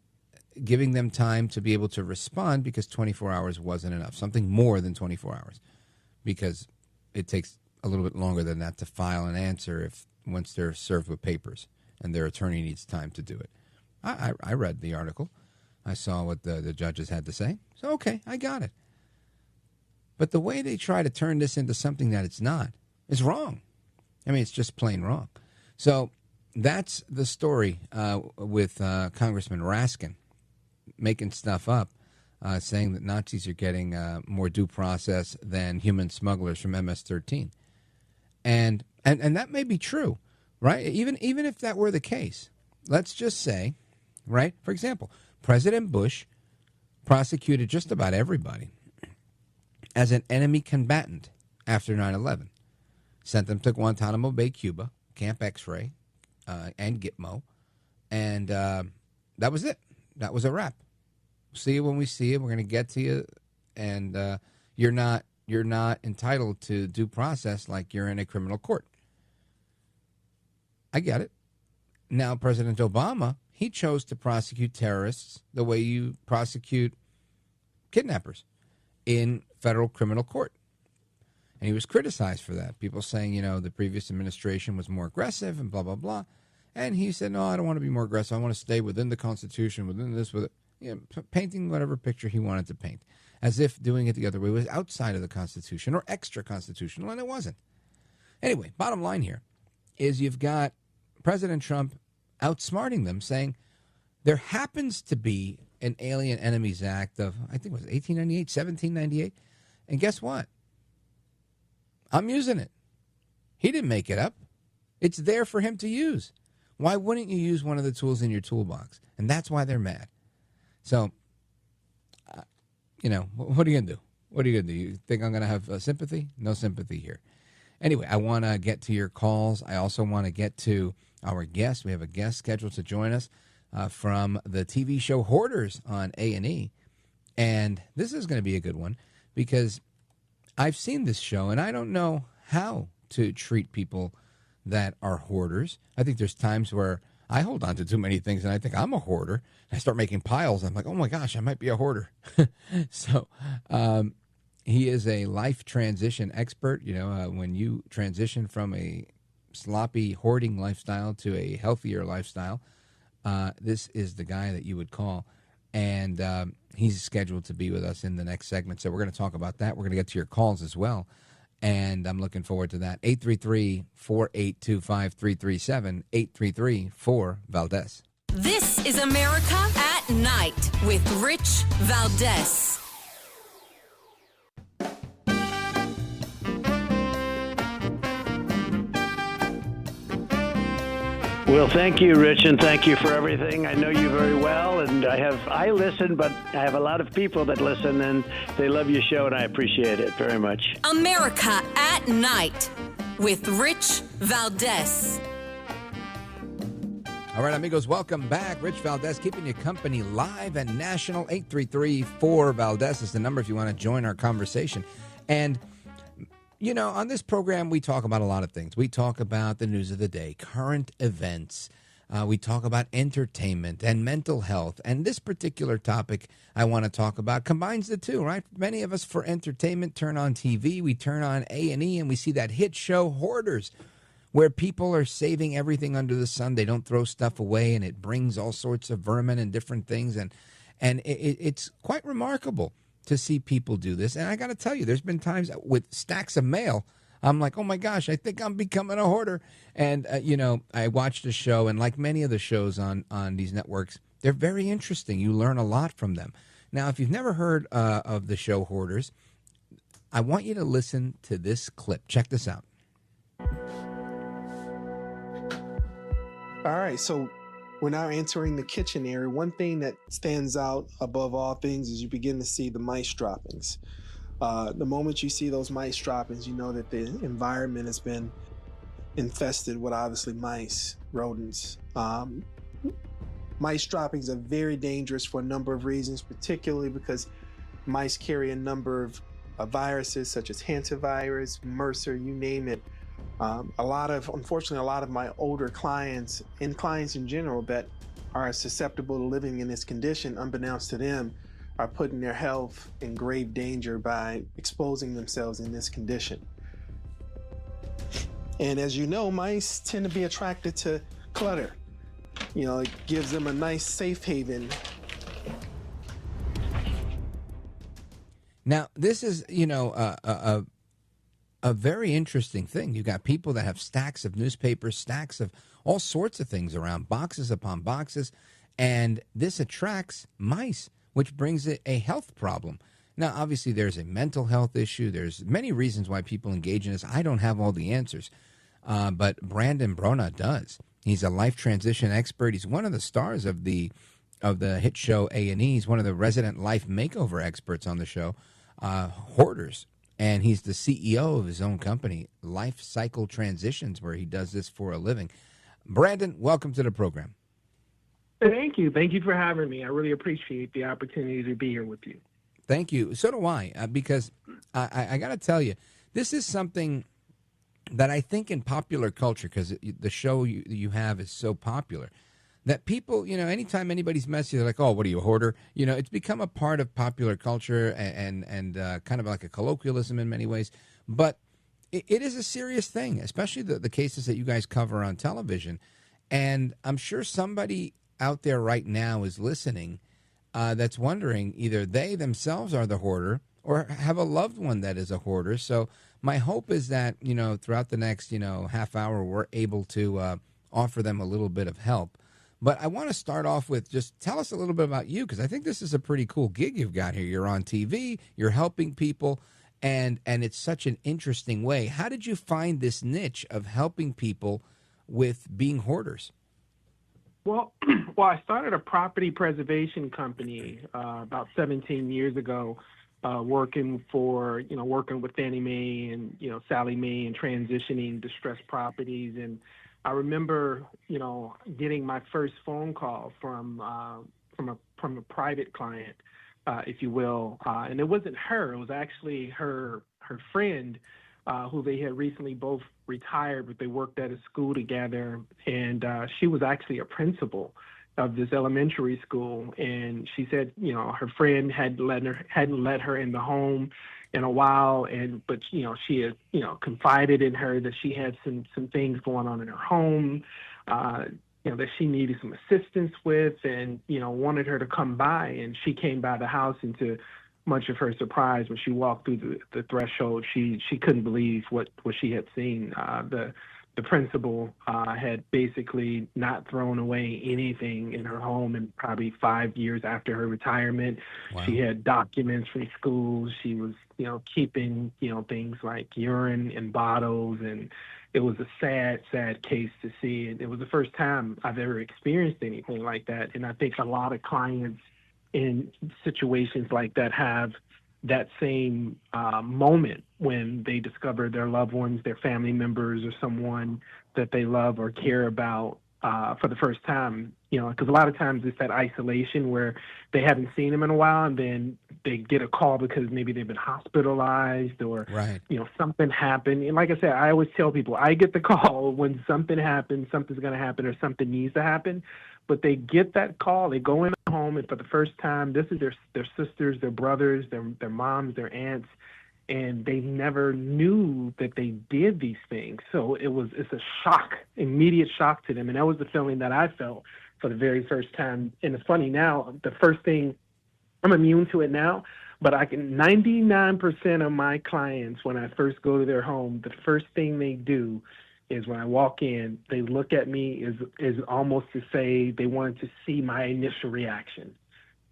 giving them time to be able to respond because 24 hours wasn't enough. Something more than 24 hours because it takes a little bit longer than that to file an answer once they're served with papers and their attorney needs time to do it. I read the article. I saw what the judges had to say. So, okay, I got it. But the way they try to turn this into something that it's not is wrong. I mean, it's just plain wrong. So that's the story with Congressman Raskin making stuff up, saying that Nazis are getting more due process than human smugglers from MS-13. And that may be true, right? Even if that were the case, let's just say, right, for example, President Bush prosecuted just about everybody as an enemy combatant after 9/11. Sent them to Guantanamo Bay, Cuba, Camp X-Ray, and Gitmo, and that was it. That was a wrap. see it when we see it. We're going to get to you, and you're not entitled to due process like you're in a criminal court. I get it. Now, President Obama, he chose to prosecute terrorists the way you prosecute kidnappers in federal criminal court. And he was criticized for that. People saying, the previous administration was more aggressive and blah, blah, blah. And he said, no, I don't want to be more aggressive. I want to stay within the Constitution, within this, painting whatever picture he wanted to paint, as if doing it the other way was outside of the Constitution or extra constitutional, and it wasn't. Anyway, bottom line here is you've got President Trump outsmarting them, saying there happens to be an Alien Enemies Act of, I think it was 1898, 1798. And guess what? I'm using it. He didn't make it up. It's there for him to use. Why wouldn't you use one of the tools in your toolbox? And that's why they're mad. So, what are you going to do? What are you going to do? You think I'm going to have sympathy? No sympathy here. Anyway, I want to get to your calls. I also want to get to our guest. We have a guest scheduled to join us from the TV show Hoarders on A&E. And this is going to be a good one because I've seen this show, and I don't know how to treat people that are hoarders. I think there's times where I hold on to too many things, and I think I'm a hoarder. I start making piles. I'm like, oh, my gosh, I might be a hoarder. So he is a life transition expert. When you transition from a sloppy hoarding lifestyle to a healthier lifestyle, this is the guy that you would call. And he's scheduled to be with us in the next segment. So we're going to talk about that. We're going to get to your calls as well. And I'm looking forward to that. 833-482-5337, 833-4-VALDEZ. This is America at Night with Rich Valdez. Well, thank you, Rich, and thank you for everything. I know you very well, and I listen, but I have a lot of people that listen, and they love your show, and I appreciate it very much. America at Night with Rich Valdez. All right, amigos, welcome back. Rich Valdez keeping you company live and national. 833-4-VALDEZ is the number if you want to join our conversation. And on this program, we talk about a lot of things. We talk about the news of the day, current events. We talk about entertainment and mental health. And this particular topic I want to talk about combines the two, right? Many of us, for entertainment, turn on TV. We turn on A&E, and we see that hit show, Hoarders, where people are saving everything under the sun. They don't throw stuff away, and it brings all sorts of vermin and different things. And it's quite remarkable to see people do this. And I got to tell you, there's been times with stacks of mail, I'm like, oh my gosh, I think I'm becoming a hoarder. And, I watched a show, and like many of the shows on these networks, they're very interesting. You learn a lot from them. Now, if you've never heard of the show Hoarders, I want you to listen to this clip. Check this out. All right, so we're now entering the kitchen area. One thing that stands out above all things is you begin to see the mice droppings. The moment you see those mice droppings, you know that the environment has been infested with obviously mice, rodents. Mice droppings are very dangerous for a number of reasons, particularly because mice carry a number of viruses such as hantavirus, MRSA, you name it. Unfortunately, a lot of my older clients and clients in general that are susceptible to living in this condition, unbeknownst to them, are putting their health in grave danger by exposing themselves in this condition. And as you know, mice tend to be attracted to clutter. It gives them a nice safe haven. Now, this is, a very interesting thing. You got people that have stacks of newspapers, stacks of all sorts of things around, boxes upon boxes, and this attracts mice, which brings it a health problem. Now, obviously, there's a mental health issue. There's many reasons why people engage in this. I don't have all the answers, but Brandon Bronaugh does. He's a life transition expert. He's one of the stars of the hit show A&E. He's one of the resident life makeover experts on the show, Hoarders. And he's the CEO of his own company, Life Cycle Transitions, where he does this for a living. Brandon, welcome to the program. Thank you. Thank you for having me. I really appreciate the opportunity to be here with you. Thank you. So do I, because I got to tell you, this is something that I think in popular culture, because the show you have is so popular, that people, anytime anybody's messy, they're like, oh, what are you, a hoarder? It's become a part of popular culture and kind of like a colloquialism in many ways. But it is a serious thing, especially the cases that you guys cover on television. And I'm sure somebody out there right now is listening that's wondering either they themselves are the hoarder or have a loved one that is a hoarder. So my hope is that, throughout the next, half hour, we're able to offer them a little bit of help. But I want to start off with just tell us a little bit about you, because I think this is a pretty cool gig you've got here. You're on TV, you're helping people, and it's such an interesting way. How did you find this niche of helping people with being hoarders? Well, I started a property preservation company about 17 years ago, working with Fannie Mae and Sallie Mae and transitioning distressed properties. And I remember getting my first phone call from a private client, if you will, and it wasn't her. It was actually her friend, who they had recently both retired, but they worked at a school together, and she was actually a principal of this elementary school. And she said, her friend hadn't let her in the home in a while, but she had confided in her that she had some things going on in her home, that she needed some assistance with, and wanted her to come by. And she came by the house, and to much of her surprise, when she walked through the threshold, she couldn't believe what she had seen. The principal had basically not thrown away anything in her home in probably 5 years after her retirement. Wow. She had documents from schools. She was, keeping, things like urine in bottles, and it was a sad, sad case to see. And it was the first time I've ever experienced anything like that. And I think a lot of clients in situations like that have that same moment when they discover their loved ones, their family members, or someone that they love or care about for the first time. Because a lot of times it's that isolation where they haven't seen them in a while, and then they get a call because maybe they've been hospitalized or, right. Something happened. And like I said, I always tell people, I get the call when something happens, something's going to happen, or something needs to happen. But they get that call, they go in the home, and for the first time, this is their sisters, their brothers, their moms, their aunts, and they never knew that they did these things. So it's a shock, immediate shock to them. And that was the feeling that I felt for the very first time. And it's funny now, the first thing, I'm immune to it now, but 99% of my clients, when I first go to their home, the first thing they do is when I walk in, they look at me is almost to say they wanted to see my initial reaction,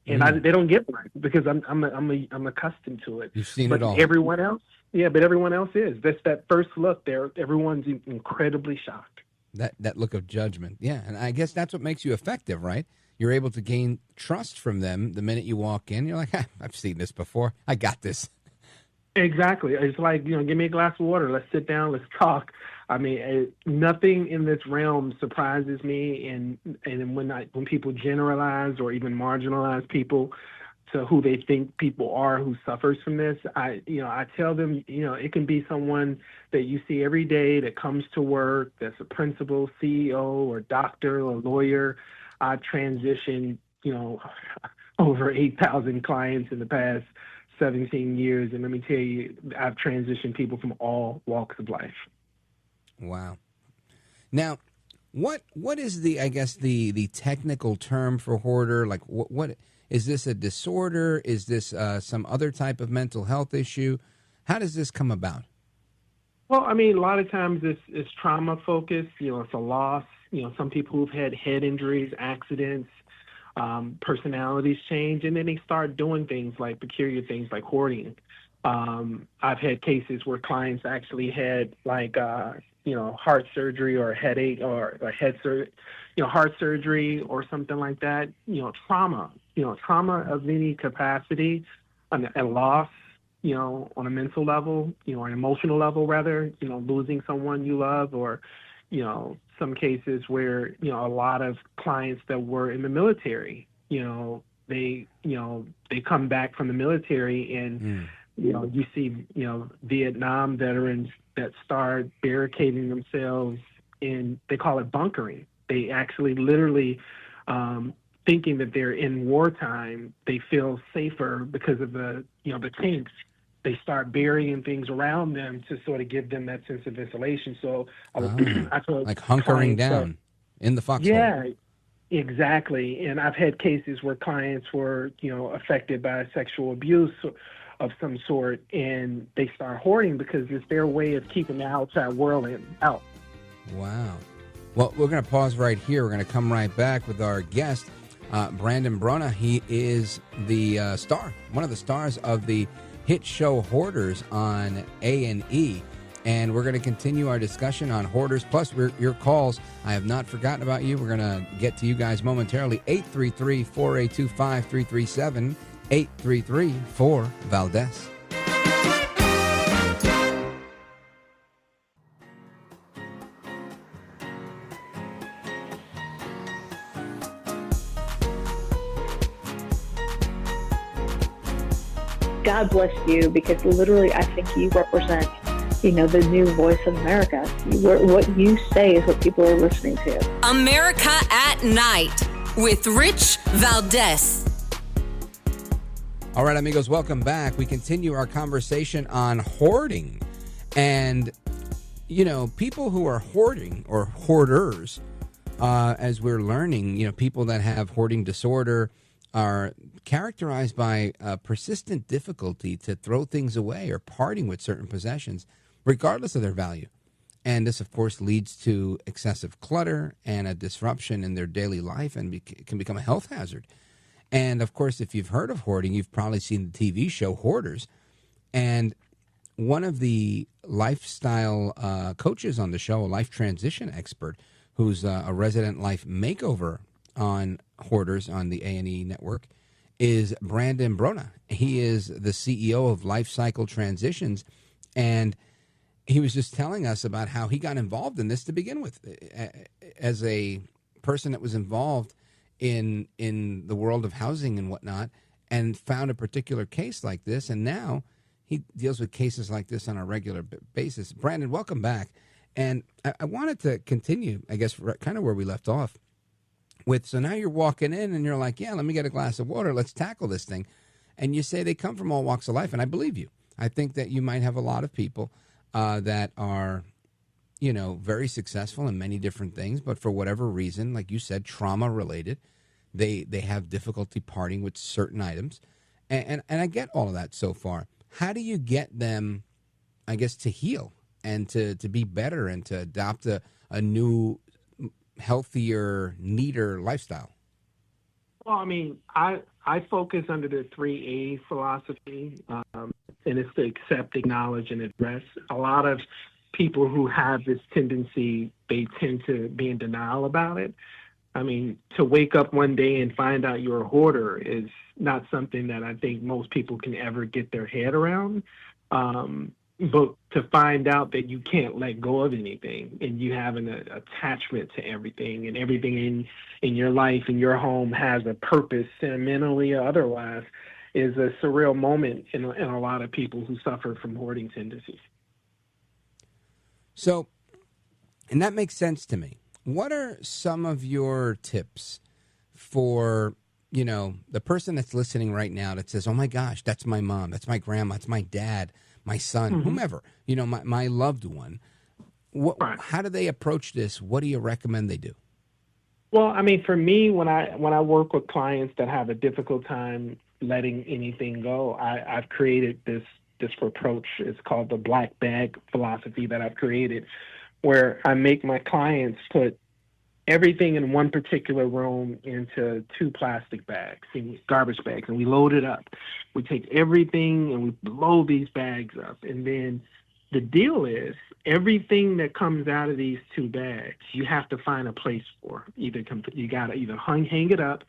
and they don't get one because I'm accustomed to it. You've seen but it all. Everyone else, but everyone else is. That's that first look there. Everyone's incredibly shocked. That look of judgment, yeah, and I guess that's what makes you effective, right? You're able to gain trust from them the minute you walk in. You're like, I've seen this before. I got this. Exactly. It's like, give me a glass of water. Let's sit down. Let's talk. I mean, nothing in this realm surprises me. And when people generalize or even marginalize people to who they think people are who suffers from this, I tell them, it can be someone that you see every day that comes to work, that's a principal, CEO, or doctor or lawyer. I've transitioned, over 8,000 clients in the past 17 years. And let me tell you, I've transitioned people from all walks of life. Wow. Now, what is the technical term for hoarder? Like, what is this, a disorder? Is this some other type of mental health issue? How does this come about? Well, I mean, a lot of times it's trauma focused. It's a loss. Some people who've had head injuries, accidents, personalities change, and then they start doing things like peculiar things like hoarding. I've had cases where clients actually had heart surgery or a headache or heart surgery or something like that. Trauma of any capacity, and loss, on a mental level, or an emotional level rather, losing someone you love, or, some cases where, a lot of clients that were in the military, they come back from the military and, you see, Vietnam veterans that start barricading themselves in, they call it bunkering. They actually literally, thinking that they're in wartime, they feel safer because of the tanks. They start burying things around them to sort of give them that sense of isolation. So I feel like hunkering down in the foxhole. Yeah, exactly. And I've had cases where clients were, affected by sexual abuse of some sort, and they start hoarding because it's their way of keeping the outside world out. Wow. Well, we're going to pause right here. We're going to come right back with our guest, Brandon Bronaugh. He is the star, one of the stars of the hit show Hoarders on A&E. And we're going to continue our discussion on Hoarders, plus your calls. I have not forgotten about you. We're going to get to you guys momentarily. 833-482-5337, 833-4-VALDEZ. God bless you, because literally I think you represent, the new voice of America. What you say is what people are listening to. America at Night with Rich Valdez. All right, amigos, welcome back. We continue our conversation on hoarding. And, people who are hoarding or hoarders, as we're learning, people that have hoarding disorder are characterized by persistent difficulty to throw things away or parting with certain possessions, regardless of their value. And this, of course, leads to excessive clutter and a disruption in their daily life, and can become a health hazard. And, of course, if you've heard of hoarding, you've probably seen the TV show Hoarders. And one of the lifestyle coaches on the show, a life transition expert, who's a resident life makeover on Hoarders on the A&E network, is Brandon Bronaugh. He is the CEO of Life Cycle Transitions, and he was just telling us about how he got involved in this to begin with, as a person that was involved in the world of housing and whatnot, and found a particular case like this, and now he deals with cases like this on a regular basis. Brandon, welcome back. And I wanted to continue, I guess, kind of where we left off. So now you're walking in and you're like, yeah, let me get a glass of water. Let's tackle this thing. And you say they come from all walks of life. And I believe you. I think that you might have a lot of people that are, very successful in many different things. But for whatever reason, like you said, trauma related, they have difficulty parting with certain items. And I get all of that so far. How do you get them, I guess, to heal and to be better and to adopt a new, healthier, neater lifestyle? Well, I mean, I focus under the 3A philosophy, and it's to accept, acknowledge, and address. A lot of people who have this tendency, they tend to be in denial about it. I mean, to wake up one day and find out you're a hoarder is not something that I think most people can ever get their head around. But to find out that you can't let go of anything and you have an attachment to everything, and everything in your life and your home has a purpose, sentimentally or otherwise, is a surreal moment in a lot of people who suffer from hoarding tendencies. So, and that makes sense to me. What are some of your tips for, the person that's listening right now that says, oh my gosh, that's my mom, that's my grandma, that's my dad, my son, whomever, my loved one. How do they approach this? What do you recommend they do? Well, I mean, for me, when I work with clients that have a difficult time letting anything go, I've created this approach. It's called the black bag philosophy that I've created, where I make my clients put everything in one particular room into 2 plastic bags, garbage bags, and we load it up. We take everything and we load these bags up. And then the deal is everything that comes out of these 2 bags, you have to find a place for. You got to either hang it up,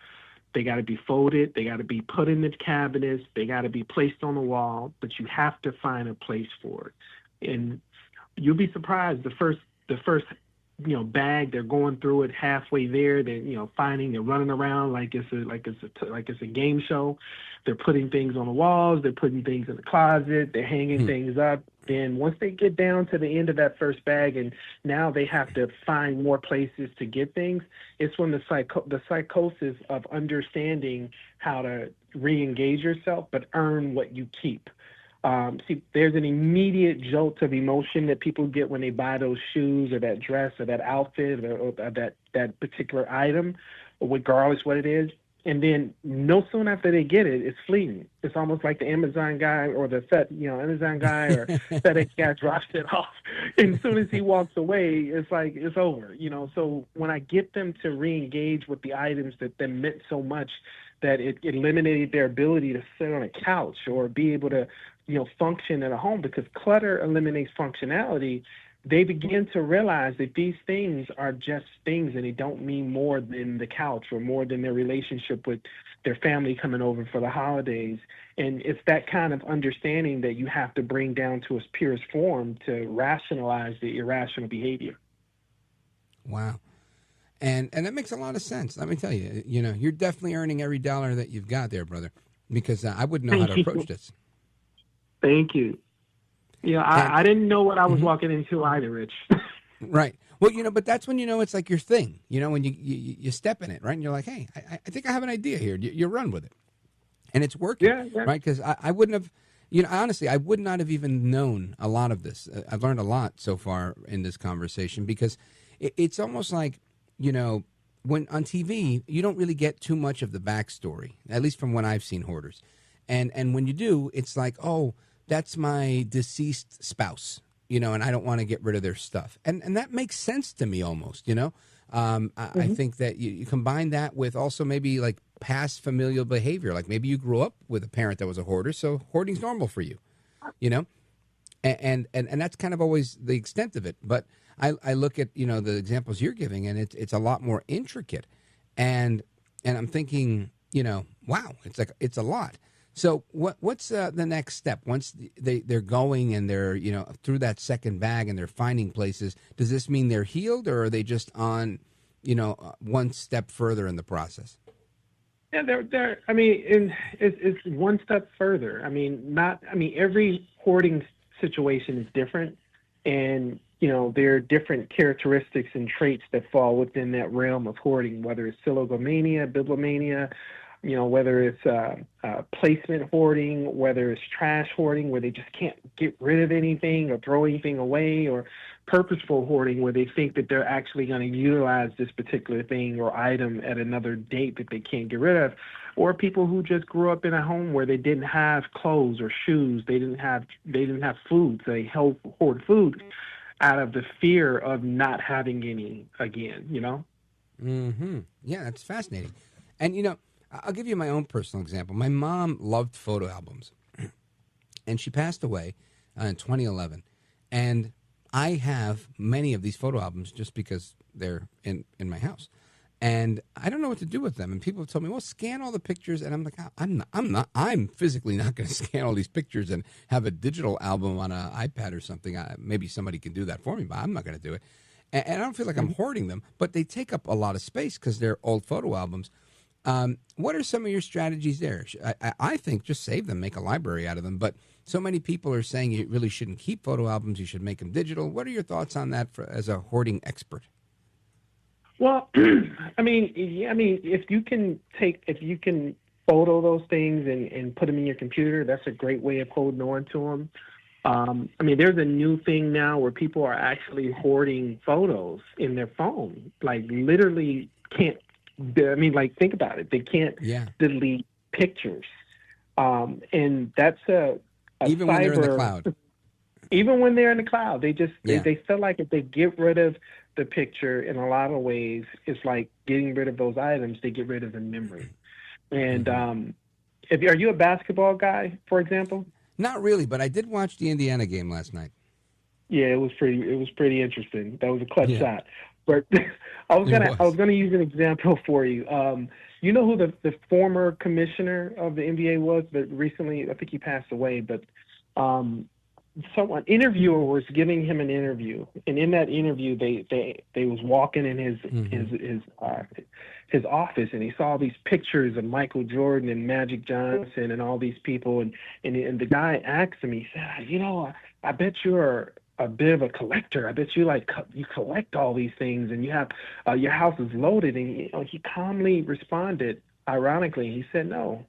they got to be folded, they got to be put in the cabinets, they got to be placed on the wall, but you have to find a place for it. And you'll be surprised, the first bag. They're going through it halfway there. They're they're running around like it's a game show. They're putting things on the walls. They're putting things in the closet. They're hanging things up. Then once they get down to the end of that first bag, and now they have to find more places to get things, it's when the psychosis of understanding how to re-engage yourself, but earn what you keep. See, there's an immediate jolt of emotion that people get when they buy those shoes or that dress or that outfit or that particular item, or regardless what it is. And then no soon after they get it, it's fleeting. It's almost like the Amazon guy or Amazon guy or FedEx guy drops it off. And as soon as he walks away, it's like it's over. So when I get them to re-engage with the items that meant so much, that it eliminated their ability to sit on a couch or be able to function in a home, because clutter eliminates functionality, they begin to realize that these things are just things and they don't mean more than the couch or more than their relationship with their family coming over for the holidays. And it's that kind of understanding that you have to bring down to its purest form to rationalize the irrational behavior. Wow. And that makes a lot of sense. Let me tell you, you're definitely earning every dollar that you've got there, brother, because I wouldn't know how to approach this. Thank you. I didn't know what I was walking into either, Rich. Right. Well, but that's when it's like your thing. When you step in it, right? And you're like, hey, I think I have an idea here. You run with it, and it's working, right? Because I wouldn't have, honestly, I would not have even known a lot of this. I've learned a lot so far in this conversation, because it's almost like, when on TV, you don't really get too much of the backstory, at least from when I've seen hoarders. And when you do, it's like, oh, that's my deceased spouse, and I don't want to get rid of their stuff. And that makes sense to me almost, I think that you combine that with also maybe like past familial behavior. Like maybe you grew up with a parent that was a hoarder, so hoarding's normal for you, and that's kind of always the extent of it. But I look at, the examples you're giving, and it's a lot more intricate. And I'm thinking, wow, it's a lot. So what's the next step once they're going and they're through that second bag and they're finding places? Does this mean they're healed, or are they just on one step further in the process? Yeah, they're. I mean, it's one step further. Every hoarding situation is different, and there are different characteristics and traits that fall within that realm of hoarding, whether it's silogomania, bibliomania, whether it's placement hoarding, whether it's trash hoarding, where they just can't get rid of anything or throw anything away, or purposeful hoarding, where they think that they're actually going to utilize this particular thing or item at another date that they can't get rid of, or people who just grew up in a home where they didn't have clothes or shoes, they didn't have food, so they hoard food out of the fear of not having any again. Yeah, that's fascinating. And I'll give you my own personal example. My mom loved photo albums, and she passed away in 2011. And I have many of these photo albums just because they're in my house. And I don't know what to do with them. And people have told me, well, scan all the pictures. And I'm like, I'm physically not going to scan all these pictures and have a digital album on an iPad or something. Maybe somebody can do that for me, but I'm not going to do it. And I don't feel like I'm hoarding them, but they take up a lot of space because they're old photo albums. What are some of your strategies there? I think just save them, make a library out of them. But so many people are saying you really shouldn't keep photo albums. You should make them digital. What are your thoughts on that as a hoarding expert? Well, if you can photo those things and put them in your computer, that's a great way of holding on to them. There's a new thing now where people are actually hoarding photos in their phone, like literally can't. Think about it. They can't delete pictures. And that's even when they're in the cloud. Even when they're in the cloud, they feel like if they get rid of the picture, in a lot of ways, it's like getting rid of those items. They get rid of the memory. And are you a basketball guy, for example? Not really, but I did watch the Indiana game last night. Yeah, it was pretty interesting. That was a clutch shot. But I was gonna use an example for you. You know who the former commissioner of the NBA was, but recently I think he passed away. But An interviewer was giving him an interview, and in that interview, they was walking in his office, and he saw these pictures of Michael Jordan and Magic Johnson and all these people, and the guy asked him, he said, I bet you're a bit of a collector. I bet you you collect all these things, and you have your house is loaded. And he calmly responded, ironically, he said no.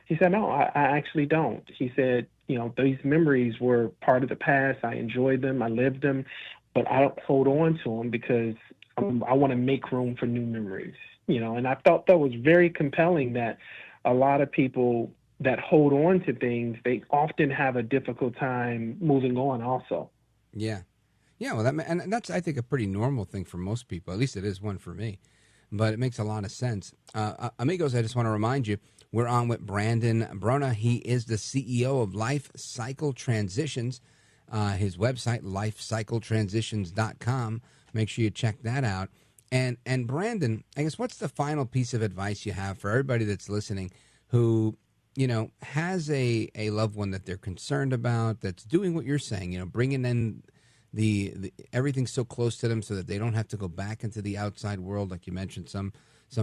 He said, no, I actually don't. He said, these memories were part of the past. I enjoyed them. I lived them, but I don't hold on to them because I want to make room for new memories, and I thought that was very compelling that a lot of people that hold on to things, they often have a difficult time moving on also. Yeah. Yeah. Well, and that's, I think, a pretty normal thing for most people. At least it is one for me, but it makes a lot of sense. Amigos, I just want to remind you, we're on with Brandon Bronaugh. He is the CEO of Life Cycle Transitions. His website, lifecycletransitions.com. Make sure you check that out. And Brandon, I guess, what's the final piece of advice you have for everybody that's listening who, has a loved one that they're concerned about, that's doing what you're saying, bringing in the everything's so close to them so that they don't have to go back into the outside world, like you mentioned, some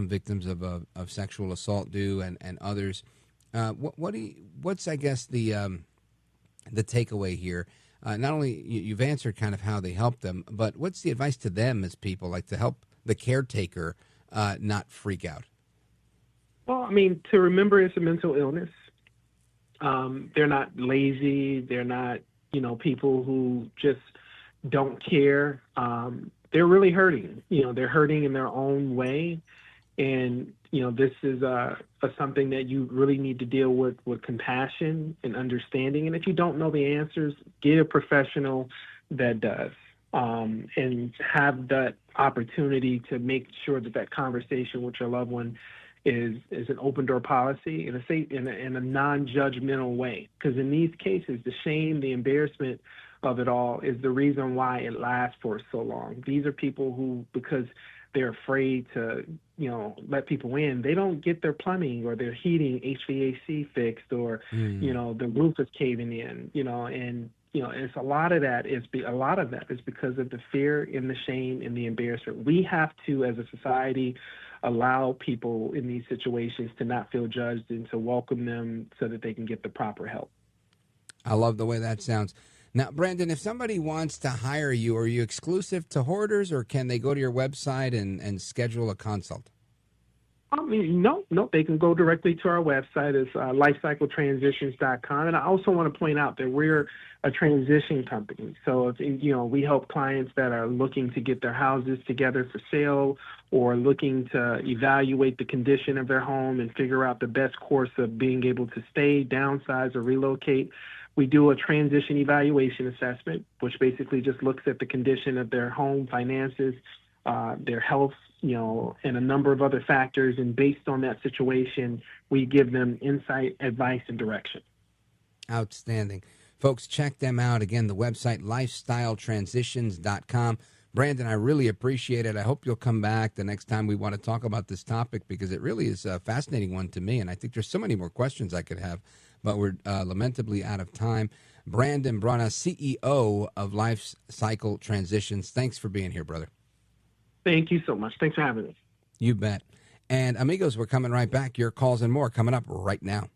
victims of sexual assault do, and others. What's I guess the takeaway here? Not only you've answered kind of how they help them, but what's the advice to them as people, like to help the caretaker not freak out? Well, to remember it's a mental illness. They're not lazy. They're not, people who just don't care. They're really hurting. They're hurting in their own way. And, this is something that you really need to deal with compassion and understanding. And if you don't know the answers, get a professional that does, and have that opportunity to make sure that conversation with your loved one is an open door policy in a non-judgmental way. Because in these cases, the shame, the embarrassment of it all is the reason why it lasts for so long. These are people who, because they're afraid to, let people in, they don't get their plumbing or their heating, HVAC fixed, or, the roof is caving in, and, it's a lot of that is because of the fear and the shame and the embarrassment. We have to, as a society, allow people in these situations to not feel judged and to welcome them so that they can get the proper help. I love the way that sounds. Now, Brandon, if somebody wants to hire you, are you exclusive to Hoarders, or can they go to your website and schedule a consult? No, they can go directly to our website. It's lifecycletransitions.com. And I also want to point out that we're a transition company. So, if we help clients that are looking to get their houses together for sale, or looking to evaluate the condition of their home and figure out the best course of being able to stay, downsize, or relocate. We do a transition evaluation assessment, which basically just looks at the condition of their home, finances, their health, and a number of other factors. And based on that situation, we give them insight, advice, and direction. Outstanding. Folks, check them out. Again, the website, lifestyletransitions.com. Brandon, I really appreciate it. I hope you'll come back the next time we want to talk about this topic, because it really is a fascinating one to me. And I think there's so many more questions I could have, but we're lamentably out of time. Brandon Bronaugh, CEO of Life Cycle Transitions. Thanks for being here, brother. Thank you so much. Thanks for having us. You bet. And amigos, we're coming right back. Your calls and more coming up right now.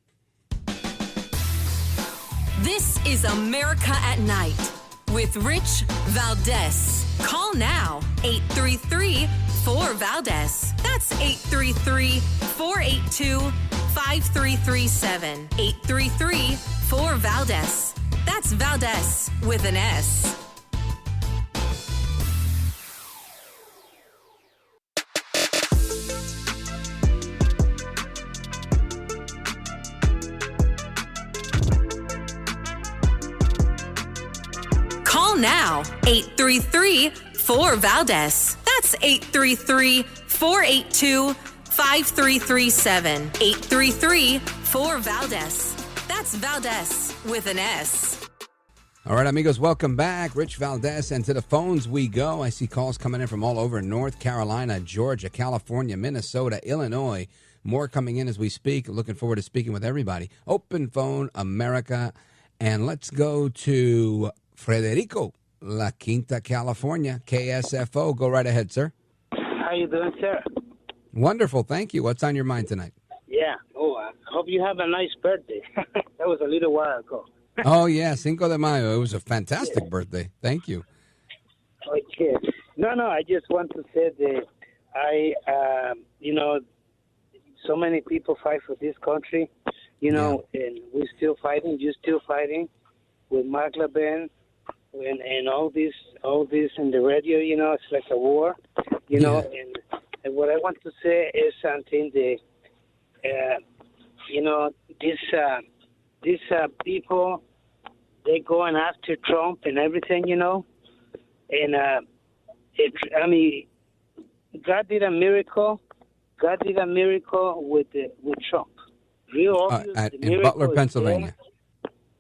This is America at Night with Rich Valdez. Call now, 833-4-VALDEZ. That's 833-482-5337. 833-4-VALDEZ. That's Valdez with an S. Call now, 833-4-VALDEZ. That's 833-482-5337. 833-4-VALDEZ. That's Valdez with an S. All right, amigos, welcome back. Rich Valdez, and to the phones we go. I see calls coming in from all over North Carolina, Georgia, California, Minnesota, Illinois. More coming in as we speak. Looking forward to speaking with everybody. Open phone America And let's go to Frederico, La Quinta, California, KSFO. Go right ahead, sir. How you doing, sir? Wonderful. Thank you. What's on your mind tonight? Yeah. Oh, I hope you have a nice birthday. That was a little while ago. Oh, yeah, Cinco de Mayo. It was a fantastic birthday. Thank you. Okay. No, I just want to say that so many people fight for this country, and we're still fighting. You're still fighting with Mark Levin and all this in the radio. It's like a war, know. And what I want to say is something that, these people, they going after Trump and everything, and God did a miracle. God did a miracle with Trump. Real obvious. In Butler, Pennsylvania.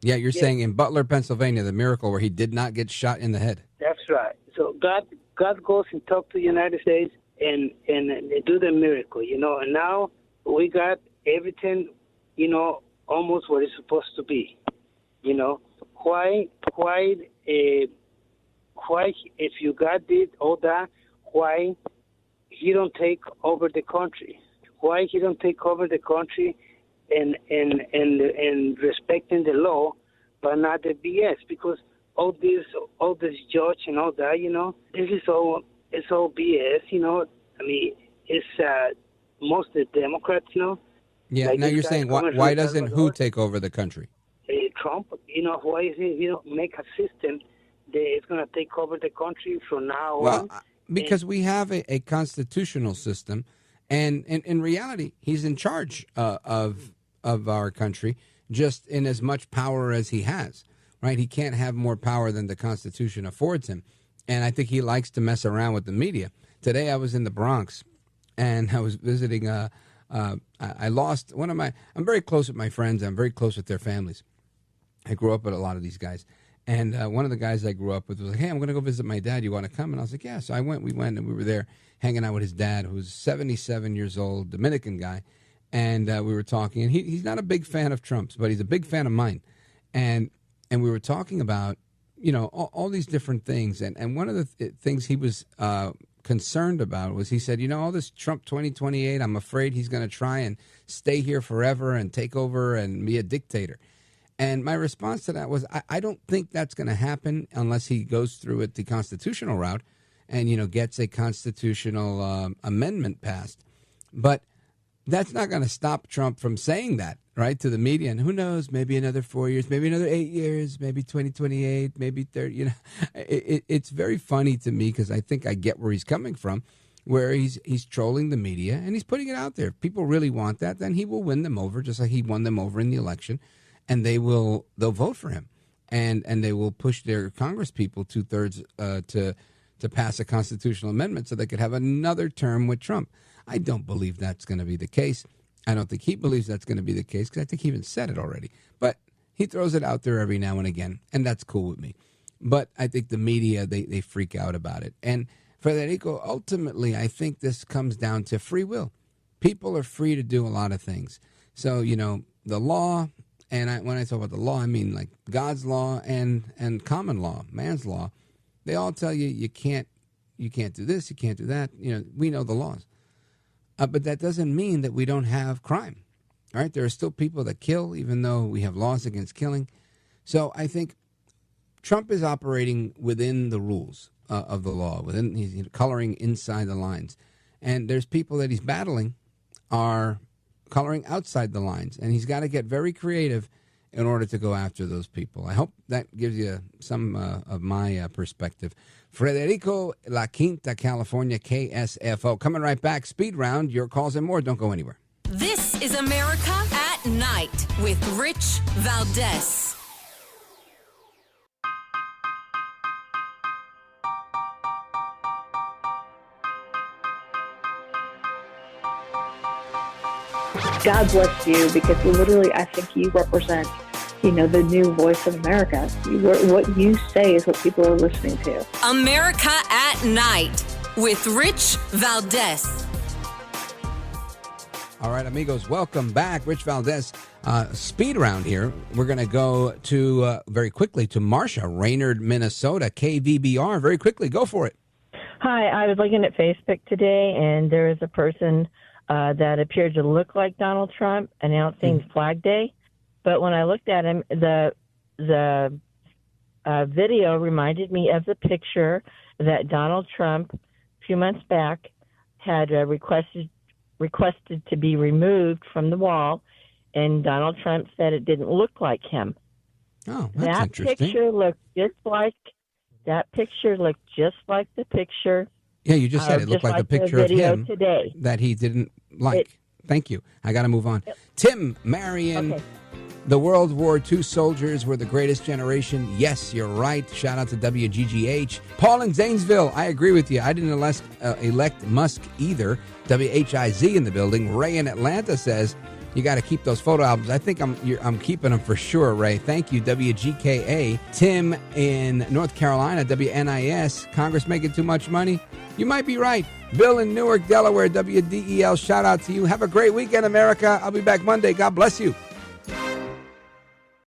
Yeah, you're saying in Butler, Pennsylvania, the miracle where he did not get shot in the head. That's right. So God goes and talks to the United States and they do the miracle, And now we got everything, almost what it's supposed to be, Why if you God did all that, why he don't take over the country? Why he don't take over the country and respecting the law, but not the BS? Because all this judge and all that, this is all BS. It's mostly Democrats, Yeah. Like now you're saying why doesn't who take over the country? Trump. Why is he make a system that is going to take over the country from now on? Because we have a constitutional system, and in reality, he's in charge of our country, just in as much power as he has, right? He can't have more power than the Constitution affords him, and I think he likes to mess around with the media. Today, I was in the Bronx, and I was visiting. I lost one of my. I'm very close with my friends. I'm very close with their families. I grew up with a lot of these guys. And one of the guys I grew up with was like, hey, I'm going to go visit my dad. You want to come? And I was like, yeah. So we went, and we were there hanging out with his dad, who's 77 years old, Dominican guy. And we were talking. And he's not a big fan of Trump's, but he's a big fan of mine. And we were talking about, all these different things. And one of the things he was concerned about was he said, all this Trump 2028, I'm afraid he's going to try and stay here forever and take over and be a dictator. And my response to that was, I don't think that's going to happen unless he goes through it the constitutional route and, gets a constitutional amendment passed. But that's not going to stop Trump from saying that, right, to the media. And who knows, maybe another 4 years, maybe another 8 years, maybe 2028, maybe 30. It's very funny to me because I think I get where he's coming from, where he's trolling the media and he's putting it out there. If people really want that, then he will win them over, just like he won them over in the election. And they'll vote for him, and they will push their Congress people 2/3 to pass a constitutional amendment so they could have another term with Trump. I don't believe that's going to be the case. I don't think he believes that's going to be the case because I think he even said it already. But he throws it out there every now and again, and that's cool with me. But I think the media, they freak out about it. And Federico, ultimately, I think this comes down to free will. People are free to do a lot of things. So, the law. And when I talk about the law, I mean like God's law and common law, man's law. They all tell you can't do this, you can't do that. We know the laws. But that doesn't mean that we don't have crime, right? There are still people that kill, even though we have laws against killing. So I think Trump is operating within the rules of the law, he's coloring inside the lines. And there's people that he's battling are coloring outside the lines, and he's got to get very creative in order to go after those people. I hope that gives you some of my perspective. Frederico, La Quinta, California, KSFO. Coming right back, Speed Round, your calls and more. Don't go anywhere. This is America at Night with Rich Valdez. God bless you, because literally I think you represent, the new voice of America. What you say is what people are listening to. America at Night with Rich Valdez. All right, amigos, welcome back. Rich Valdez Speed round here. We're going to go to very quickly to Marcia, Raynard, Minnesota, KVBR. Very quickly, go for it. Hi, I was looking at Facebook today, and there is a person that appeared to look like Donald Trump announcing Flag Day. But when I looked at him, the video reminded me of the picture that Donald Trump, a few months back, had requested to be removed from the wall, and Donald Trump said it didn't look like him. Oh, that's interesting. Picture looked just like the picture. Yeah, you just said it looked like a picture of him today that he didn't like. Thank you. I got to move on. Tim, Marion, the World War II soldiers were the greatest generation. Yes, you're right. Shout out to WGGH. Paul in Zanesville, I agree with you. I didn't elect Musk either. WHIZ in the building. Ray in Atlanta says, you got to keep those photo albums. I think I'm keeping them for sure, Ray. Thank you, WGKA. Tim in North Carolina, WNIS. Congress making too much money? You might be right. Bill in Newark, Delaware, WDEL. Shout out to you. Have a great weekend, America. I'll be back Monday. God bless you.